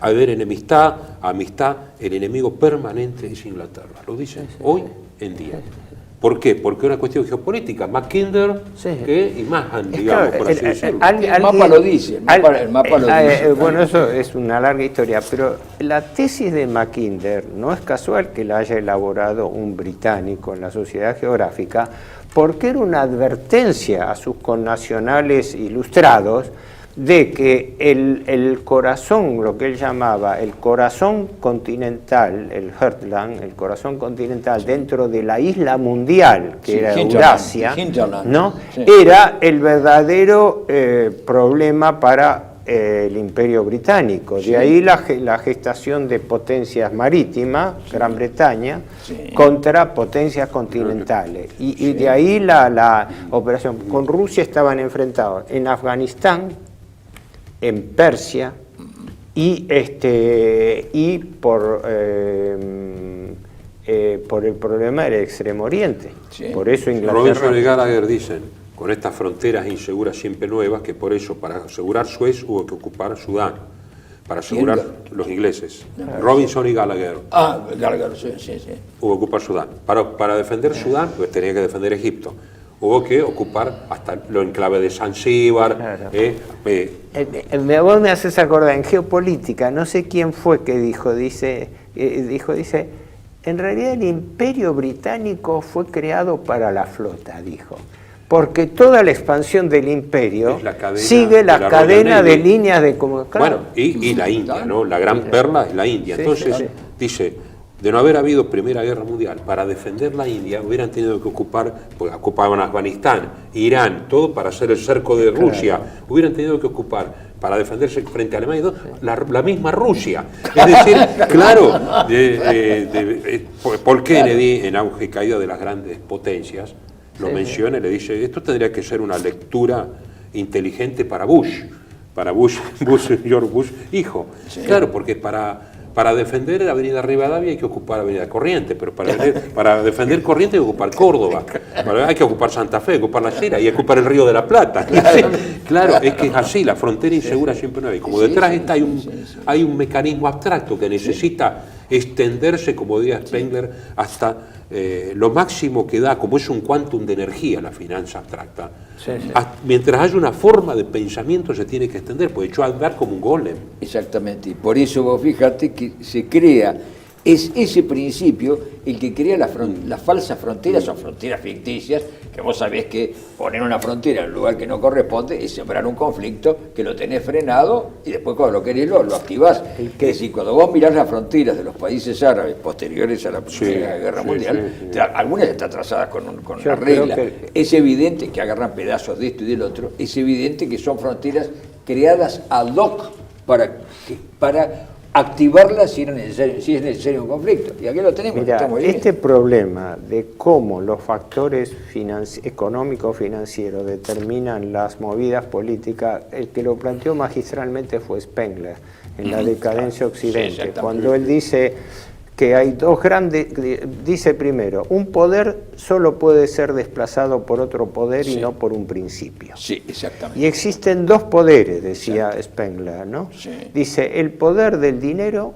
enemistad, amistad, el enemigo permanente es Inglaterra. Lo dicen hoy en día. ¿Por qué? Porque es una cuestión geopolítica. Mackinder y Mahan, digamos, por así decirlo. El mapa lo dice. El mapa lo dice. Bueno, eso es una larga historia, pero la tesis de Mackinder no es casual que la haya elaborado un británico en la Sociedad Geográfica, porque era una advertencia a sus connacionales ilustrados de que el corazón, lo que él llamaba el corazón continental, el Heartland, el corazón continental dentro de la isla mundial, que era Eurasia, ¿no? Era el verdadero problema para el Imperio Británico. De ahí la gestación de potencias marítimas, Gran Bretaña, contra potencias continentales. Y de ahí la operación. Con Rusia estaban enfrentados en Afganistán, en Persia y por el problema del Extremo Oriente. Por eso Inglaterra... Robinson y Gallagher dicen, con estas fronteras inseguras siempre nuevas, que por eso para asegurar Suez hubo que ocupar Sudán, para asegurar los ingleses. Robinson y Gallagher. Gallagher, sí. Hubo que ocupar Sudán. Para defender Sudán, pues tenía que defender Egipto. Hubo que ocupar hasta lo enclave de Zanzíbar. Vos me haces acordar, en geopolítica, no sé quién fue que dice, en realidad el Imperio Británico fue creado para la flota, dijo. Porque toda la expansión del imperio sigue la cadena de líneas de comunicación. Bueno, y la India, ¿no? La gran perla es la India. Entonces, dice... De no haber habido Primera Guerra Mundial, para defender la India hubieran tenido que ocupar, porque ocupaban Afganistán, Irán, todo para hacer el cerco de Rusia, hubieran tenido que ocupar, para defenderse frente a Alemania, la misma Rusia. Es decir, claro, Paul Kennedy, en auge y caída de las grandes potencias, lo menciona y le dice, esto tendría que ser una lectura inteligente para George Bush, hijo. Claro, porque para defender la avenida Rivadavia hay que ocupar la avenida Corrientes, pero para defender Corrientes hay que ocupar Córdoba, hay que ocupar Santa Fe, hay que ocupar La Sierra y hay que ocupar el Río de la Plata. Claro, es que es así, la frontera insegura siempre no hay. Como detrás está hay un mecanismo abstracto que necesita extenderse, como decía Spengler, hasta lo máximo que da, como es un quantum de energía la finanza abstracta. Mientras haya una forma de pensamiento se tiene que extender, puede hecho andar como un golem. Exactamente, y por eso vos fíjate que se crea, es ese principio el que crea las falsas fronteras, son fronteras ficticias, que vos sabés que poner una frontera en un lugar que no corresponde es sembrar un conflicto que lo tenés frenado y después cuando lo querés lo activás. Es decir, cuando vos mirás las fronteras de los países árabes posteriores a la Primera Guerra Mundial, algunas están trazadas con una regla. Es evidente que agarran pedazos de esto y del otro, es evidente que son fronteras creadas ad hoc para activarla si es necesario un conflicto. Y aquí lo tenemos. Mirá, este problema de cómo los factores económicos financieros determinan las movidas políticas, el que lo planteó magistralmente fue Spengler en La decadencia occidente, cuando él dice que hay dos grandes, dice primero, un poder solo puede ser desplazado por otro poder y no por un principio. Sí, exactamente. Y existen dos poderes, decía Spengler, ¿no? Dice, el poder del dinero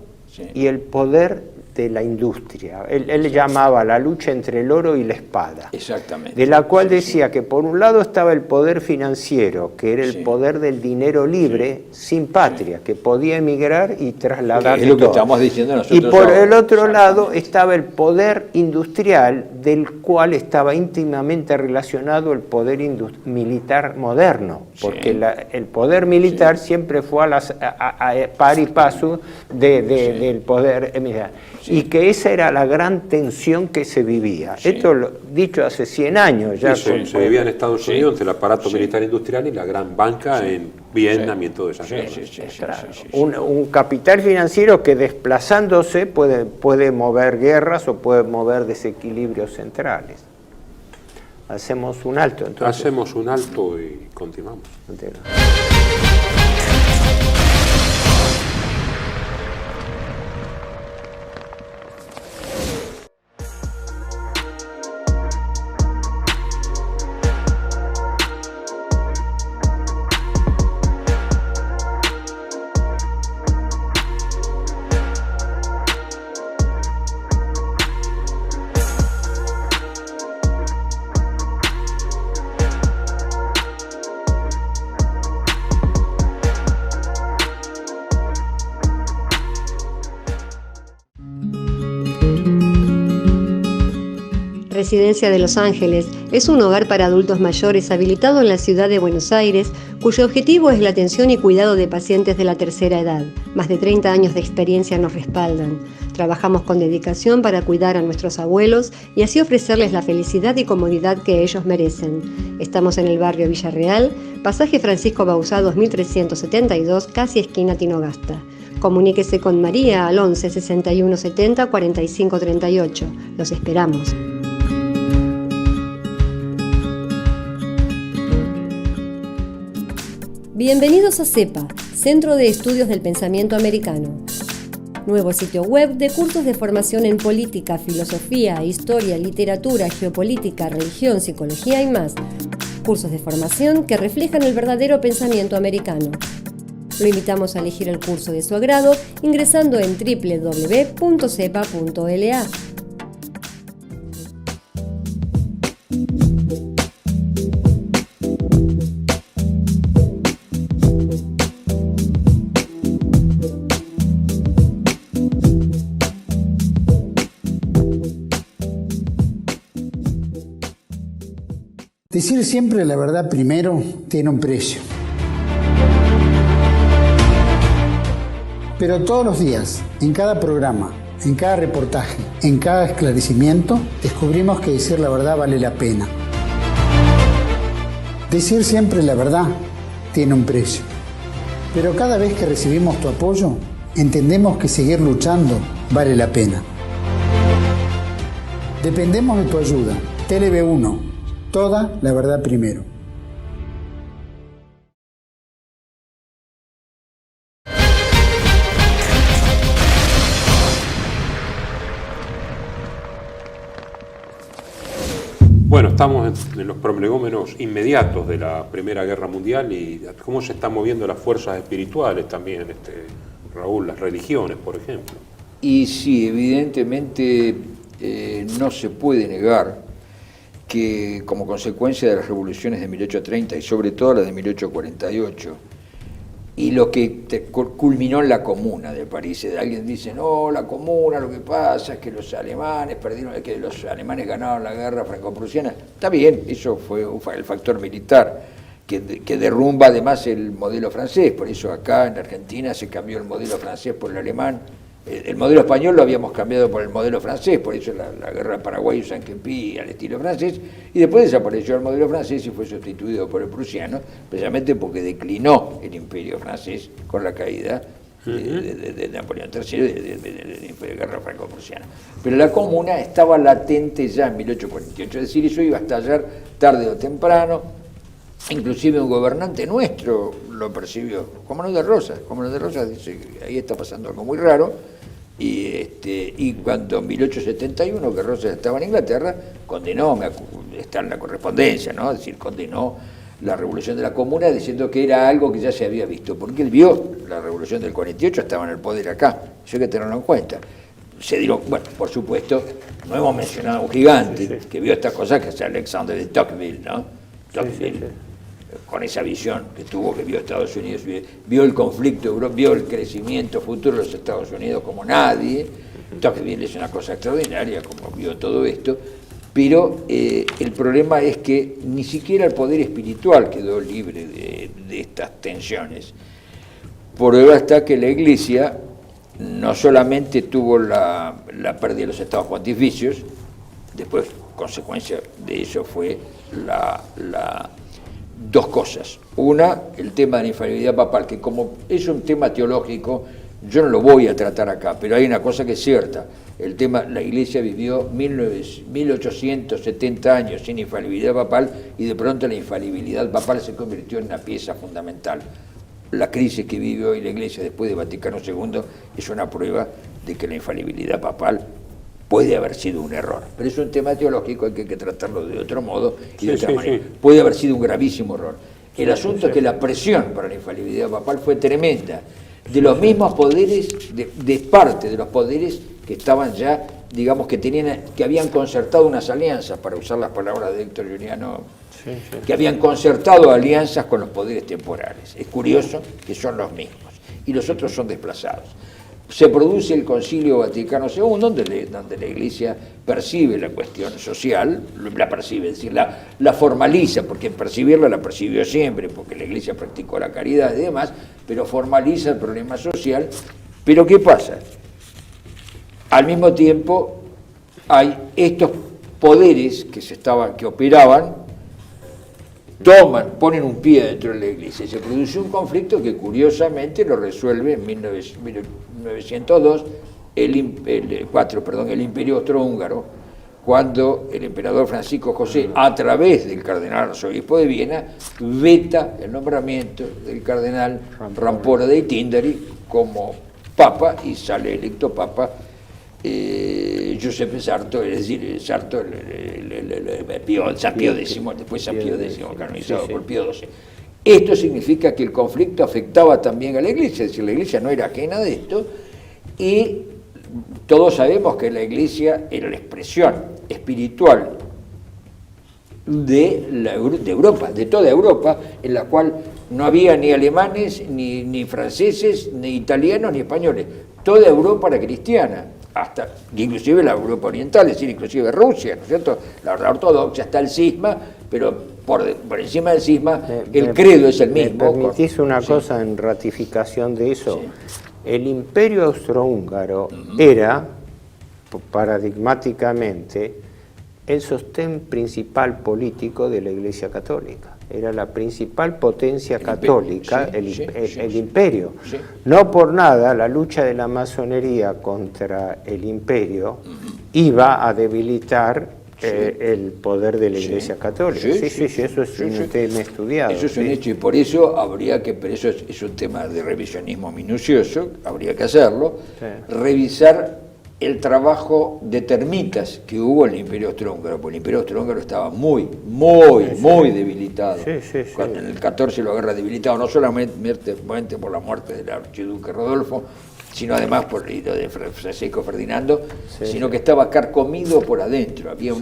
y el poder de la industria. Él llamaba la lucha entre el oro y la espada. Exactamente. De la cual decía que por un lado estaba el poder financiero, que era el poder del dinero libre, sin patria, que podía emigrar y trasladar. Es lo que estamos diciendo nosotros. Y por el otro lado estaba el poder industrial, del cual estaba íntimamente relacionado el poder militar moderno, porque el poder militar siempre fue a par y paso del poder militar. y que esa era la gran tensión que se vivía. Esto dicho hace 100 años ya. Se vivía en Estados Unidos entre el aparato militar industrial y la gran banca en Vietnam y en toda esa Claro. Un capital financiero que desplazándose puede mover guerras o puede mover desequilibrios centrales. Hacemos un alto entonces. Hacemos un alto y continuamos. Residencia de Los Ángeles es un hogar para adultos mayores habilitado en la ciudad de Buenos Aires, cuyo objetivo es la atención y cuidado de pacientes de la tercera edad. Más de 30 años de experiencia nos respaldan. Trabajamos con dedicación para cuidar a nuestros abuelos y así ofrecerles la felicidad y comodidad que ellos merecen. Estamos en el barrio Villarreal, pasaje Francisco Bauzá 2372, casi esquina Tinogasta. Comuníquese con María al 11 61 70 45 38. Los esperamos. Bienvenidos a CEPA, Centro de Estudios del Pensamiento Americano. Nuevo sitio web de cursos de formación en política, filosofía, historia, literatura, geopolítica, religión, psicología y más. Cursos de formación que reflejan el verdadero pensamiento americano. Lo invitamos a elegir el curso de su agrado ingresando en www.cepa.la. Decir siempre la verdad primero tiene un precio. Pero todos los días, en cada programa, en cada reportaje, en cada esclarecimiento, descubrimos que decir la verdad vale la pena. Decir siempre la verdad tiene un precio. Pero cada vez que recibimos tu apoyo, entendemos que seguir luchando vale la pena. Dependemos de tu ayuda. TLB1. Toda la verdad primero. Bueno, estamos en los prolegómenos inmediatos de la Primera Guerra Mundial y cómo se están moviendo las fuerzas espirituales también, Raúl, las religiones, por ejemplo. Y sí, evidentemente no se puede negar que como consecuencia de las revoluciones de 1830 y sobre todo la de 1848, y lo que culminó en la Comuna de París, alguien dice, no, la Comuna, lo que pasa es que los alemanes ganaron la guerra franco-prusiana. Está bien, eso fue el factor militar que derrumba además el modelo francés, por eso acá en Argentina se cambió el modelo francés por el alemán. El modelo español lo habíamos cambiado por el modelo francés, por eso la guerra paraguayo-sanquepí al estilo francés, y después desapareció el modelo francés y fue sustituido por el prusiano, precisamente porque declinó el imperio francés con la caída de Napoleón III del imperio de guerra franco-prusiana. Pero la Comuna estaba latente ya en 1848, es decir, eso iba a estallar tarde o temprano. Inclusive un gobernante nuestro lo percibió, como no de Rosas dice que ahí está pasando algo muy raro, y cuando en 1871, que Rosas estaba en Inglaterra, condenó, está en la correspondencia, ¿no? Es decir, condenó la revolución de la Comuna diciendo que era algo que ya se había visto, porque él vio la revolución del 48, estaba en el poder acá, eso hay que tenerlo en cuenta. Se dieron, bueno, por supuesto, no hemos mencionado a un gigante que vio estas cosas, que es Alexander de Tocqueville, ¿no? Tocqueville, con esa visión que tuvo, que vio Estados Unidos, vio el conflicto, vio el crecimiento futuro de los Estados Unidos como nadie. Tocqueville es una cosa extraordinaria, como vio todo esto, pero el problema es que ni siquiera el poder espiritual quedó libre de estas tensiones. Por ahora está que la Iglesia no solamente tuvo la pérdida de los estados pontificios, después consecuencia de eso fue dos cosas. Una, el tema de la infalibilidad papal, que como es un tema teológico, yo no lo voy a tratar acá, pero hay una cosa que es cierta. El tema, la Iglesia vivió 1870 años sin infalibilidad papal y de pronto la infalibilidad papal se convirtió en una pieza fundamental. La crisis que vive hoy la Iglesia después de Vaticano II es una prueba de que la infalibilidad papal puede haber sido un error. Pero es un tema teológico, hay que tratarlo de otro modo y de otra manera. Puede haber sido un gravísimo error. El asunto es que la presión para la infalibilidad papal fue tremenda. De los mismos poderes, de parte de los poderes que estaban ya, digamos, que habían concertado unas alianzas, para usar las palabras de Héctor Giuliano, que habían concertado alianzas con los poderes temporales. Es curioso que son los mismos, y los otros son desplazados. Se produce el Concilio Vaticano II, donde la Iglesia percibe la cuestión social, la percibe, es decir, la formaliza, porque percibirla la percibió siempre, porque la Iglesia practicó la caridad y demás, pero formaliza el problema social. Pero ¿qué pasa? Al mismo tiempo hay estos poderes que operaban, ponen un pie dentro de la Iglesia y se produce un conflicto que curiosamente lo resuelve en 1902 el Imperio Austrohúngaro, cuando el emperador Francisco José, a través del cardenal arzobispo de Viena, veta el nombramiento del cardenal Rampora dei Tindari como papa, y sale electo papa Giuseppe Sarto, es decir, Sarto, San Pío X, después San Pío X, canonizado por Pío XII. Esto significa que el conflicto afectaba también a la Iglesia, es decir, la Iglesia no era ajena de esto, y todos sabemos que la Iglesia era la expresión espiritual de Europa, de toda Europa, en la cual no había ni alemanes, ni franceses, ni italianos, ni españoles. Toda Europa era cristiana, hasta inclusive la Europa oriental, es decir, inclusive Rusia, ¿no es cierto? La ortodoxia, está el cisma, pero por encima del cisma el credo es el mismo. ¿Me permitís una cosa en ratificación de eso? Sí. El Imperio Austrohúngaro era, paradigmáticamente, el sostén principal político de la Iglesia Católica. Era la principal potencia católica, el imperio. Sí. No por nada la lucha de la masonería contra el imperio iba a debilitar el poder de la Iglesia Católica. Sí, eso es un tema estudiado. Eso es un hecho, y por eso pero eso es un tema de revisionismo minucioso, habría que hacerlo, revisar el trabajo de termitas que hubo en el Imperio Austrohúngaro, porque el Imperio Austrohúngaro estaba muy debilitado. Cuando en el 14 lo agarra debilitado, no solamente por la muerte del archiduque Rodolfo, sino además por el hilo de Francisco Ferdinando, sino que estaba carcomido por adentro, había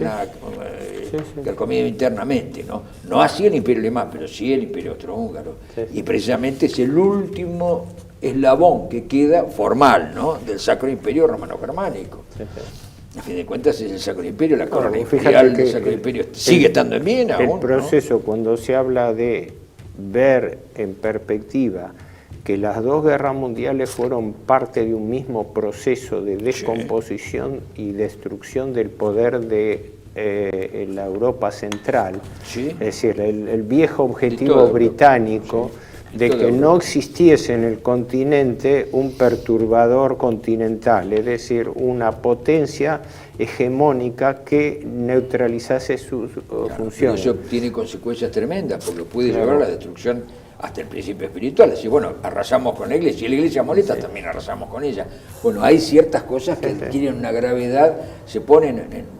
carcomido internamente, no así el Imperio Alemán, pero sí el Imperio Austrohúngaro, y precisamente es el último eslabón que queda formal, del Sacro Imperio Romano-Germánico. A fin de cuentas es el Sacro Imperio, la corona imperial del Sacro Imperio sigue estando en Viena aún. El proceso, cuando se habla de ver en perspectiva que las dos guerras mundiales fueron parte de un mismo proceso de descomposición y destrucción del poder de la Europa central, es decir, el viejo objetivo británico de que no existiese en el continente un perturbador continental, es decir, una potencia hegemónica que neutralizase sus funciones. Eso tiene consecuencias tremendas, porque puede llevar a la destrucción hasta el principio espiritual. Es decir, bueno, arrasamos con la Iglesia, si la Iglesia molesta, también arrasamos con ella. Bueno, hay ciertas cosas que tienen una gravedad,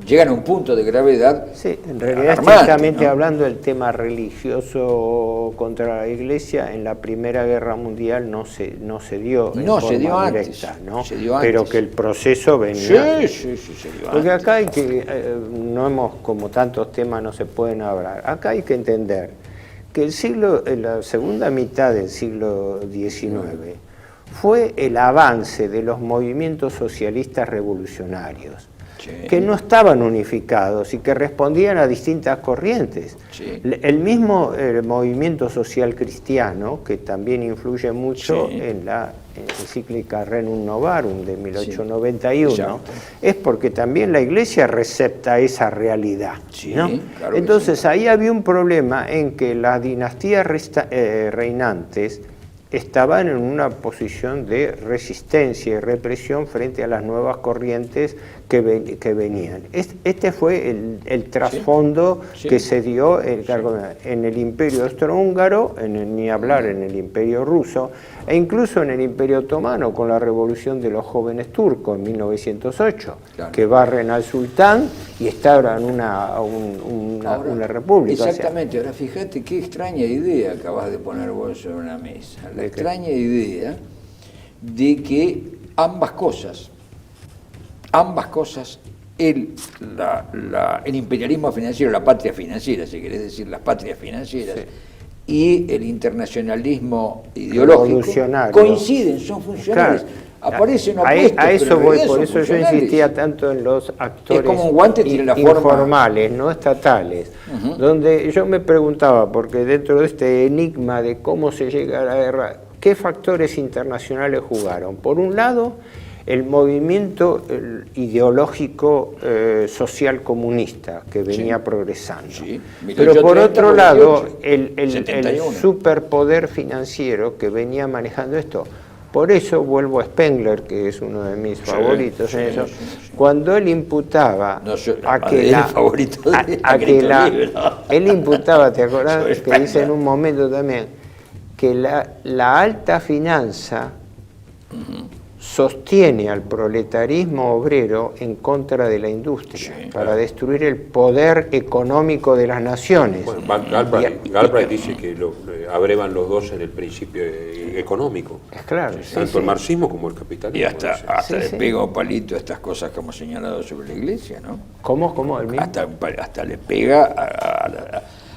llegan a un punto de gravedad. Sí, en realidad, estrictamente hablando, el tema religioso contra la Iglesia en la Primera Guerra Mundial no se dio en forma directa, se dio antes. Pero que el proceso venía. Sí, se dio porque antes. acá hay que, como tantos temas no se pueden hablar, acá hay que entender que en la segunda mitad del siglo XIX fue el avance de los movimientos socialistas revolucionarios. que no estaban unificados y que respondían a distintas corrientes. El mismo movimiento social cristiano, que también influye mucho en la encíclica Renum Novarum de 1891, es porque también la Iglesia recepta esa realidad, ¿no? Claro. Entonces ahí había un problema en que las dinastías reinantes estaban en una posición de resistencia y represión frente a las nuevas corrientes que venían. Este fue el trasfondo que se dio en el Imperio Austrohúngaro, ni hablar en el Imperio Ruso, e incluso en el Imperio Otomano con la Revolución de los Jóvenes Turcos en 1908, que barren al sultán y instauran una república. Exactamente, ahora fíjate qué extraña idea acabas de poner vos sobre una mesa. La extraña idea de que ambas cosas, el imperialismo financiero, la patria financiera, si querés decir las patrias financieras, y el internacionalismo ideológico coinciden, son funcionales. Aparecen opuestos, a eso pero voy, son por eso yo funcionales. insistía tanto en los actores es como un guante, tiene la forma informales, no estatales, donde yo me preguntaba, porque dentro de este enigma de cómo se llega a la guerra, ¿qué factores internacionales jugaron? Por un lado, el movimiento ideológico social comunista que venía progresando. Pero por otro lado, el superpoder financiero que venía manejando esto. Por eso vuelvo a Spengler, que es uno de mis favoritos en eso, cuando él imputaba él imputaba, ¿te acordás? Que dice en un momento también, que la alta finanza sostiene al proletariismo obrero en contra de la industria, para destruir el poder económico de las naciones. Bueno, Galbraith dice que abrevan los dos en el principio económico. Es claro. Tanto el marxismo como el capitalismo. Y hasta le pega un palito a estas cosas que hemos señalado sobre la Iglesia, ¿no? ¿Cómo? ¿El mismo? Hasta le pega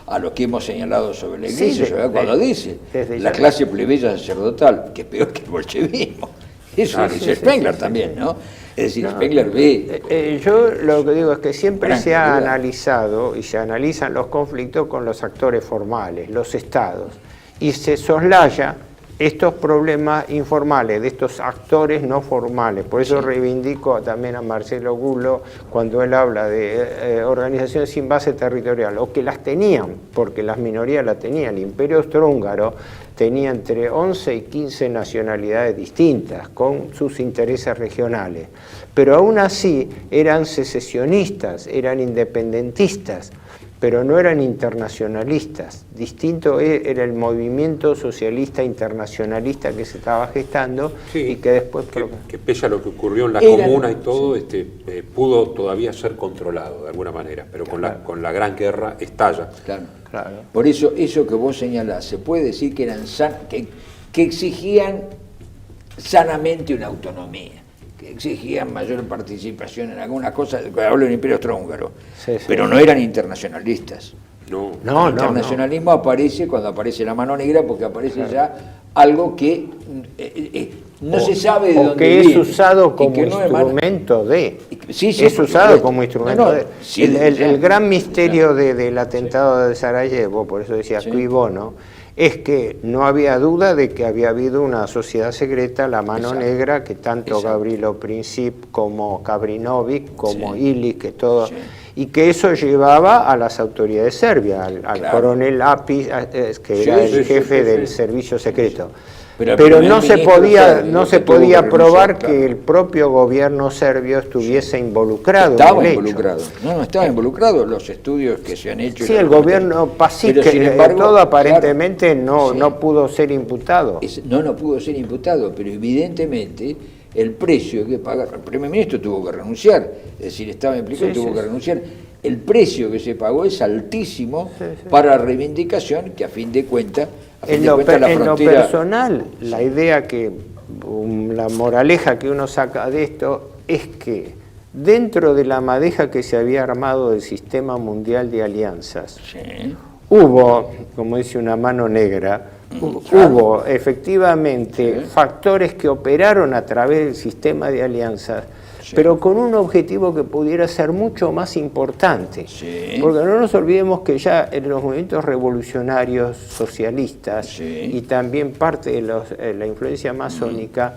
a lo que hemos señalado sobre la Iglesia, cuando dice la clase plebeya sacerdotal, que es peor que el bolchevismo. Eso dice Spengler también, ¿no? Es decir, Spengler ve... yo lo que digo es que siempre se ha analizado y se analizan los conflictos con los actores formales, los estados, y se soslaya estos problemas informales de estos actores no formales. Por eso reivindico también a Marcelo Gulo cuando él habla de organizaciones sin base territorial, o que las tenían, porque las minorías las tenían. El Imperio Austrohúngaro tenía entre 11 y 15 nacionalidades distintas, con sus intereses regionales. Pero aún así eran secesionistas, eran independentistas, pero no eran internacionalistas. Distinto era el movimiento socialista internacionalista que se estaba gestando y que después... Que pese a lo que ocurrió en la Comuna y todo, pudo todavía ser controlado de alguna manera, pero con la Gran Guerra estalla. Claro. Por eso que vos señalás, se puede decir que eran que exigían sanamente una autonomía, que exigían mayor participación en algunas cosas, hablo del Imperio Austrohúngaro, pero no eran internacionalistas. El internacionalismo aparece cuando aparece la mano negra, porque aparece ya algo que no se sabe de dónde que viene, es usado como instrumento es usado como instrumento de... El gran misterio del atentado de Sarajevo, por eso decía qui bono, es que no había duda de que había habido una sociedad secreta, la mano negra, que tanto Gavrilo Princip como Kabrinovic, como Ilic, que todo... Y que eso llevaba a las autoridades serbias, al coronel Apis, que era el jefe del servicio secreto. Pero no se podía probar que el propio gobierno serbio estuviese involucrado. Estaba involucrado. No estaba involucrado. Los estudios que se han hecho... Sí, el gobierno Pasic, todo aparentemente no pudo ser imputado. No pudo ser imputado, pero evidentemente el precio que pagaron... El primer ministro tuvo que renunciar, es decir, estaba implicado y tuvo que renunciar. El precio que se pagó es altísimo para reivindicación, que a fin de cuentas... En lo personal, la idea la moraleja que uno saca de esto es que dentro de la madeja que se había armado del sistema mundial de alianzas, hubo, como dice una mano negra, Hubo efectivamente factores que operaron a través del sistema de alianzas, pero con un objetivo que pudiera ser mucho más importante. Porque no nos olvidemos que ya en los movimientos revolucionarios socialistas y también parte de la influencia masónica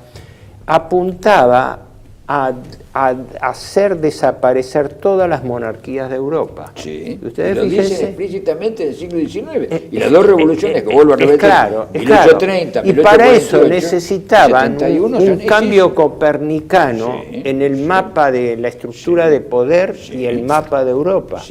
apuntaba a hacer desaparecer todas las monarquías de Europa. Ustedes lo dicen explícitamente en el siglo XIX. Y las dos revoluciones que vuelvo a repetir, claro, 1830, 1848, y para eso necesitaban 71, un cambio copernicano en el mapa de la estructura de poder y el mapa de Europa.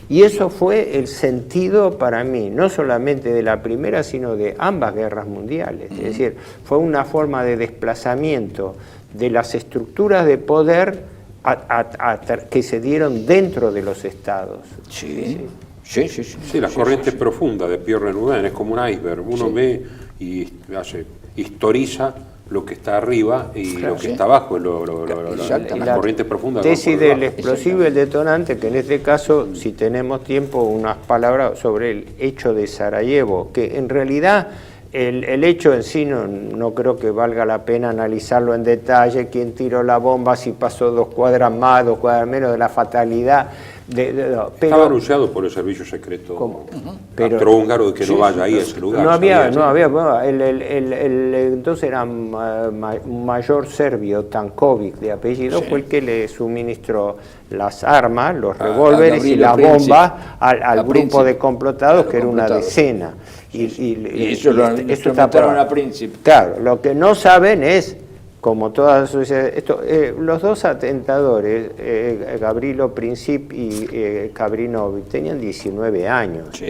Y eso fue el sentido para mí, no solamente de la primera, sino de ambas guerras mundiales. Es decir, fue una forma de desplazamiento de las estructuras de poder que se dieron dentro de los estados. Sí, la corriente profunda de Pierre Renaudin es como un iceberg. Uno ve y historiza lo que está arriba y lo que está abajo, la corriente profunda. Tesis del explosivo y el detonante, que en este caso, si tenemos tiempo, unas palabras sobre el hecho de Sarajevo, que en realidad el hecho en sí no creo que valga la pena analizarlo en detalle, quién tiró la bomba, si pasó 2 cuadras más, 2 cuadras menos, de la fatalidad. Pero, estaba anunciado por el servicio secreto austrohúngaro de que no vaya ahí a ese lugar. No había, entonces era un mayor serbio, Tankovic de apellido, fue el que le suministró las armas, los revólveres y la bomba al grupo de complotados, que era una decena. Y eso está para Príncipe. Claro, lo que no saben es, como todas las sociedades, los dos atentadores, Gavrilo Princip y Kabrinovic, tenían 19 años.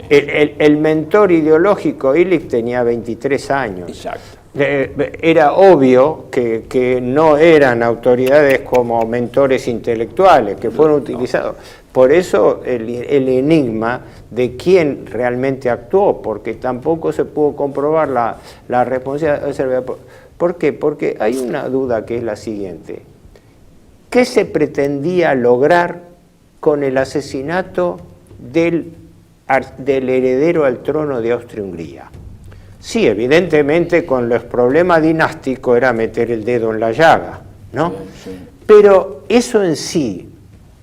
El mentor ideológico, Illich, tenía 23 años. Exacto. Era obvio que no eran autoridades como mentores intelectuales, que fueron utilizados. Por eso el enigma de quién realmente actuó, porque tampoco se pudo comprobar la responsabilidad de Serbia. ¿Por qué? Porque hay una duda que es la siguiente. ¿Qué se pretendía lograr con el asesinato del heredero al trono de Austria-Hungría? Sí, evidentemente con los problemas dinásticos era meter el dedo en la llaga, ¿no? Pero eso en sí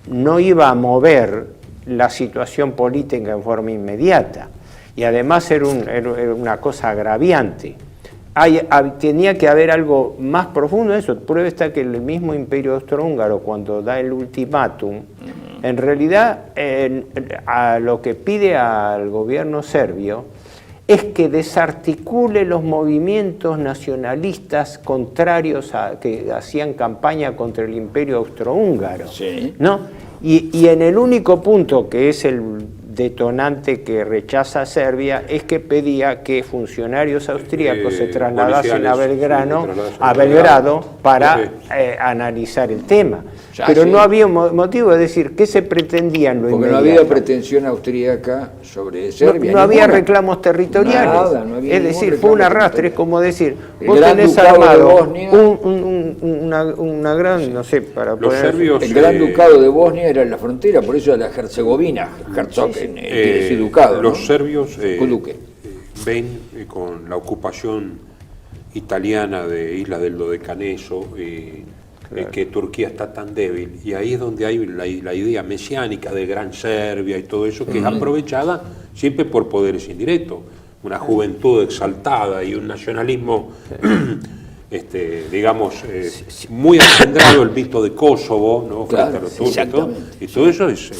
no iba a mover la situación política en forma inmediata, y además era una cosa agraviante. Tenía que haber algo más profundo de eso. Prueba está que el mismo Imperio Austrohúngaro, cuando da el ultimátum, en realidad a lo que pide al gobierno serbio es que desarticule los movimientos nacionalistas contrarios que hacían campaña contra el Imperio Austrohúngaro, ¿no? Y en el único punto que es el detonante que rechaza Serbia es que pedía que funcionarios austríacos se trasladasen a Belgrado para analizar el tema. Pero no había motivo, es decir, ¿qué se pretendía en lo inmediato? Porque no había pretensión austríaca sobre Serbia. No había reclamos territoriales. Nada, no había es decir, fue un arrastre, es como decir, vos Gran tenés Ducado armado de Bosnia, una gran, no sé, para los poder... serbios, el Gran Ducado de Bosnia era en la frontera, por eso era la Herzegovina, ese ducado. Los serbios ven con la ocupación italiana de Isla del Dodecaneso, que Turquía está tan débil, y ahí es donde hay la idea mesiánica de Gran Serbia y todo eso, que es aprovechada siempre por poderes indirectos, una juventud exaltada y un nacionalismo, digamos, muy acendrado, el mito de Kosovo, ¿no? Frente a los turcos, y todo eso es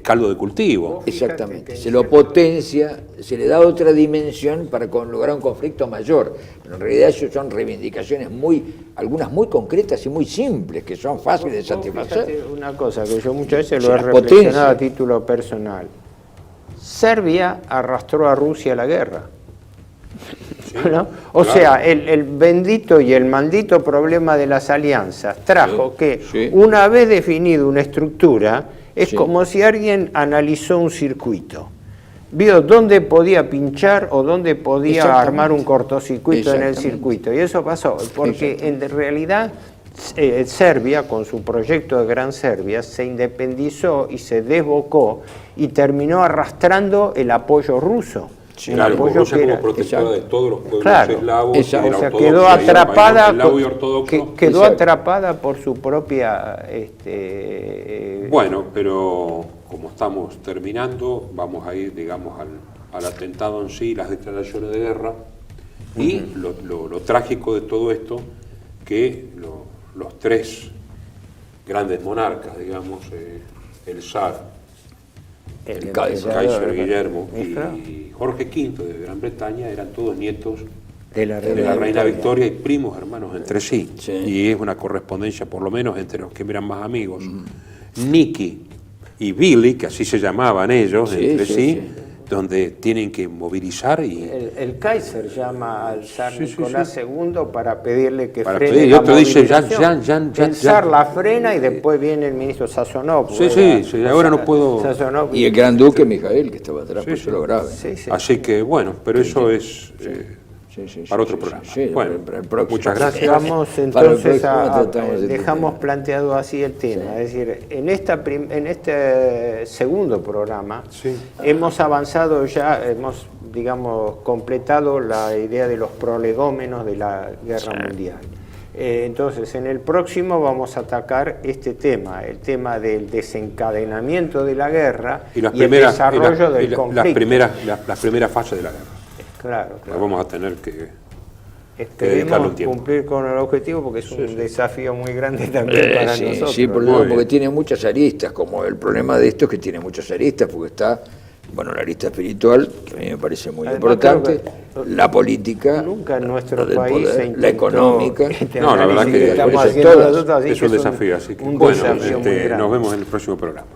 caldo de cultivo. Exactamente, se lo potencia, se le da otra dimensión para lograr un conflicto mayor. Pero en realidad eso son reivindicaciones algunas muy concretas y muy simples, que son fáciles de satisfacer. Fíjate una cosa que yo muchas veces lo he reflexionado a título personal. Serbia arrastró a Rusia a la guerra. ¿No? O sea, el bendito y el maldito problema de las alianzas trajo que una vez definido una estructura, es como si alguien analizó un circuito, vio dónde podía pinchar o dónde podía armar un cortocircuito en el circuito, y eso pasó, porque en realidad Serbia, con su proyecto de Gran Serbia, se independizó y se desbocó y terminó arrastrando el apoyo ruso. un Claro, apoyo Rusia que como era, protectora de todos los pueblos claro, eslavos, exacto. de la o sea, ortodoxia, quedó y el atrapada, eslavo y ortodoxo. quedó Exacto. atrapada por su propia Bueno, pero como estamos terminando, vamos a ir, digamos, al atentado en sí, las declaraciones de guerra, y lo trágico de todo esto, que los tres grandes monarcas, digamos, el zar, El Kaiser Guillermo Claro. y Jorge V de Gran Bretaña eran todos nietos de la de la reina Victoria y primos hermanos entre sí. Sí. Y es una correspondencia, por lo menos, entre los que eran más amigos. Nicky y Billy, que así se llamaban ellos, Sí, entre sí, sí, sí. donde tienen que movilizar y... El Kaiser llama al zar Sí, sí, Nicolás sí. II para pedirle que Para frene pedir, y la otro dice, movilización. ya, El zar la frena y después viene el ministro Sazonov. Sí, sí, ahora no puedo... Sazonov Y el gran duque Mijael, que estaba atrás, Sí, por sí. eso lo grave. Sí, sí. Así que, bueno, pero eso es Sí, sí, para sí, otro sí, programa. sí, sí, Bueno, para el próximo. muchas gracias. Vamos Para el entonces próximo tratamos de dejamos tema. planteado así el tema, es decir, en este segundo programa Sí. hemos avanzado ya, hemos, digamos, completado la idea de los prolegómenos de la guerra mundial. Entonces, en el próximo vamos a atacar este tema, el tema del desencadenamiento de la guerra Y las el primeras, desarrollo del las conflicto. primeras fases de la guerra. Claro, Las vamos a tener que dedicarle Esperemos un tiempo. cumplir con el objetivo porque es un desafío muy grande también para Sí, nosotros. sí, Muy porque bien. tiene muchas aristas, como el problema de esto es que tiene muchas aristas, porque está, bueno, la arista espiritual, que a mí me parece muy Además, importante, creo que la política, Nunca en nuestro la del país poder, se intentó la económica. No, la verdad análisis que estamos por eso haciendo todas. nosotros, así es que un desafío. Así que, un bueno, desafío muy grande. nos vemos en el próximo programa.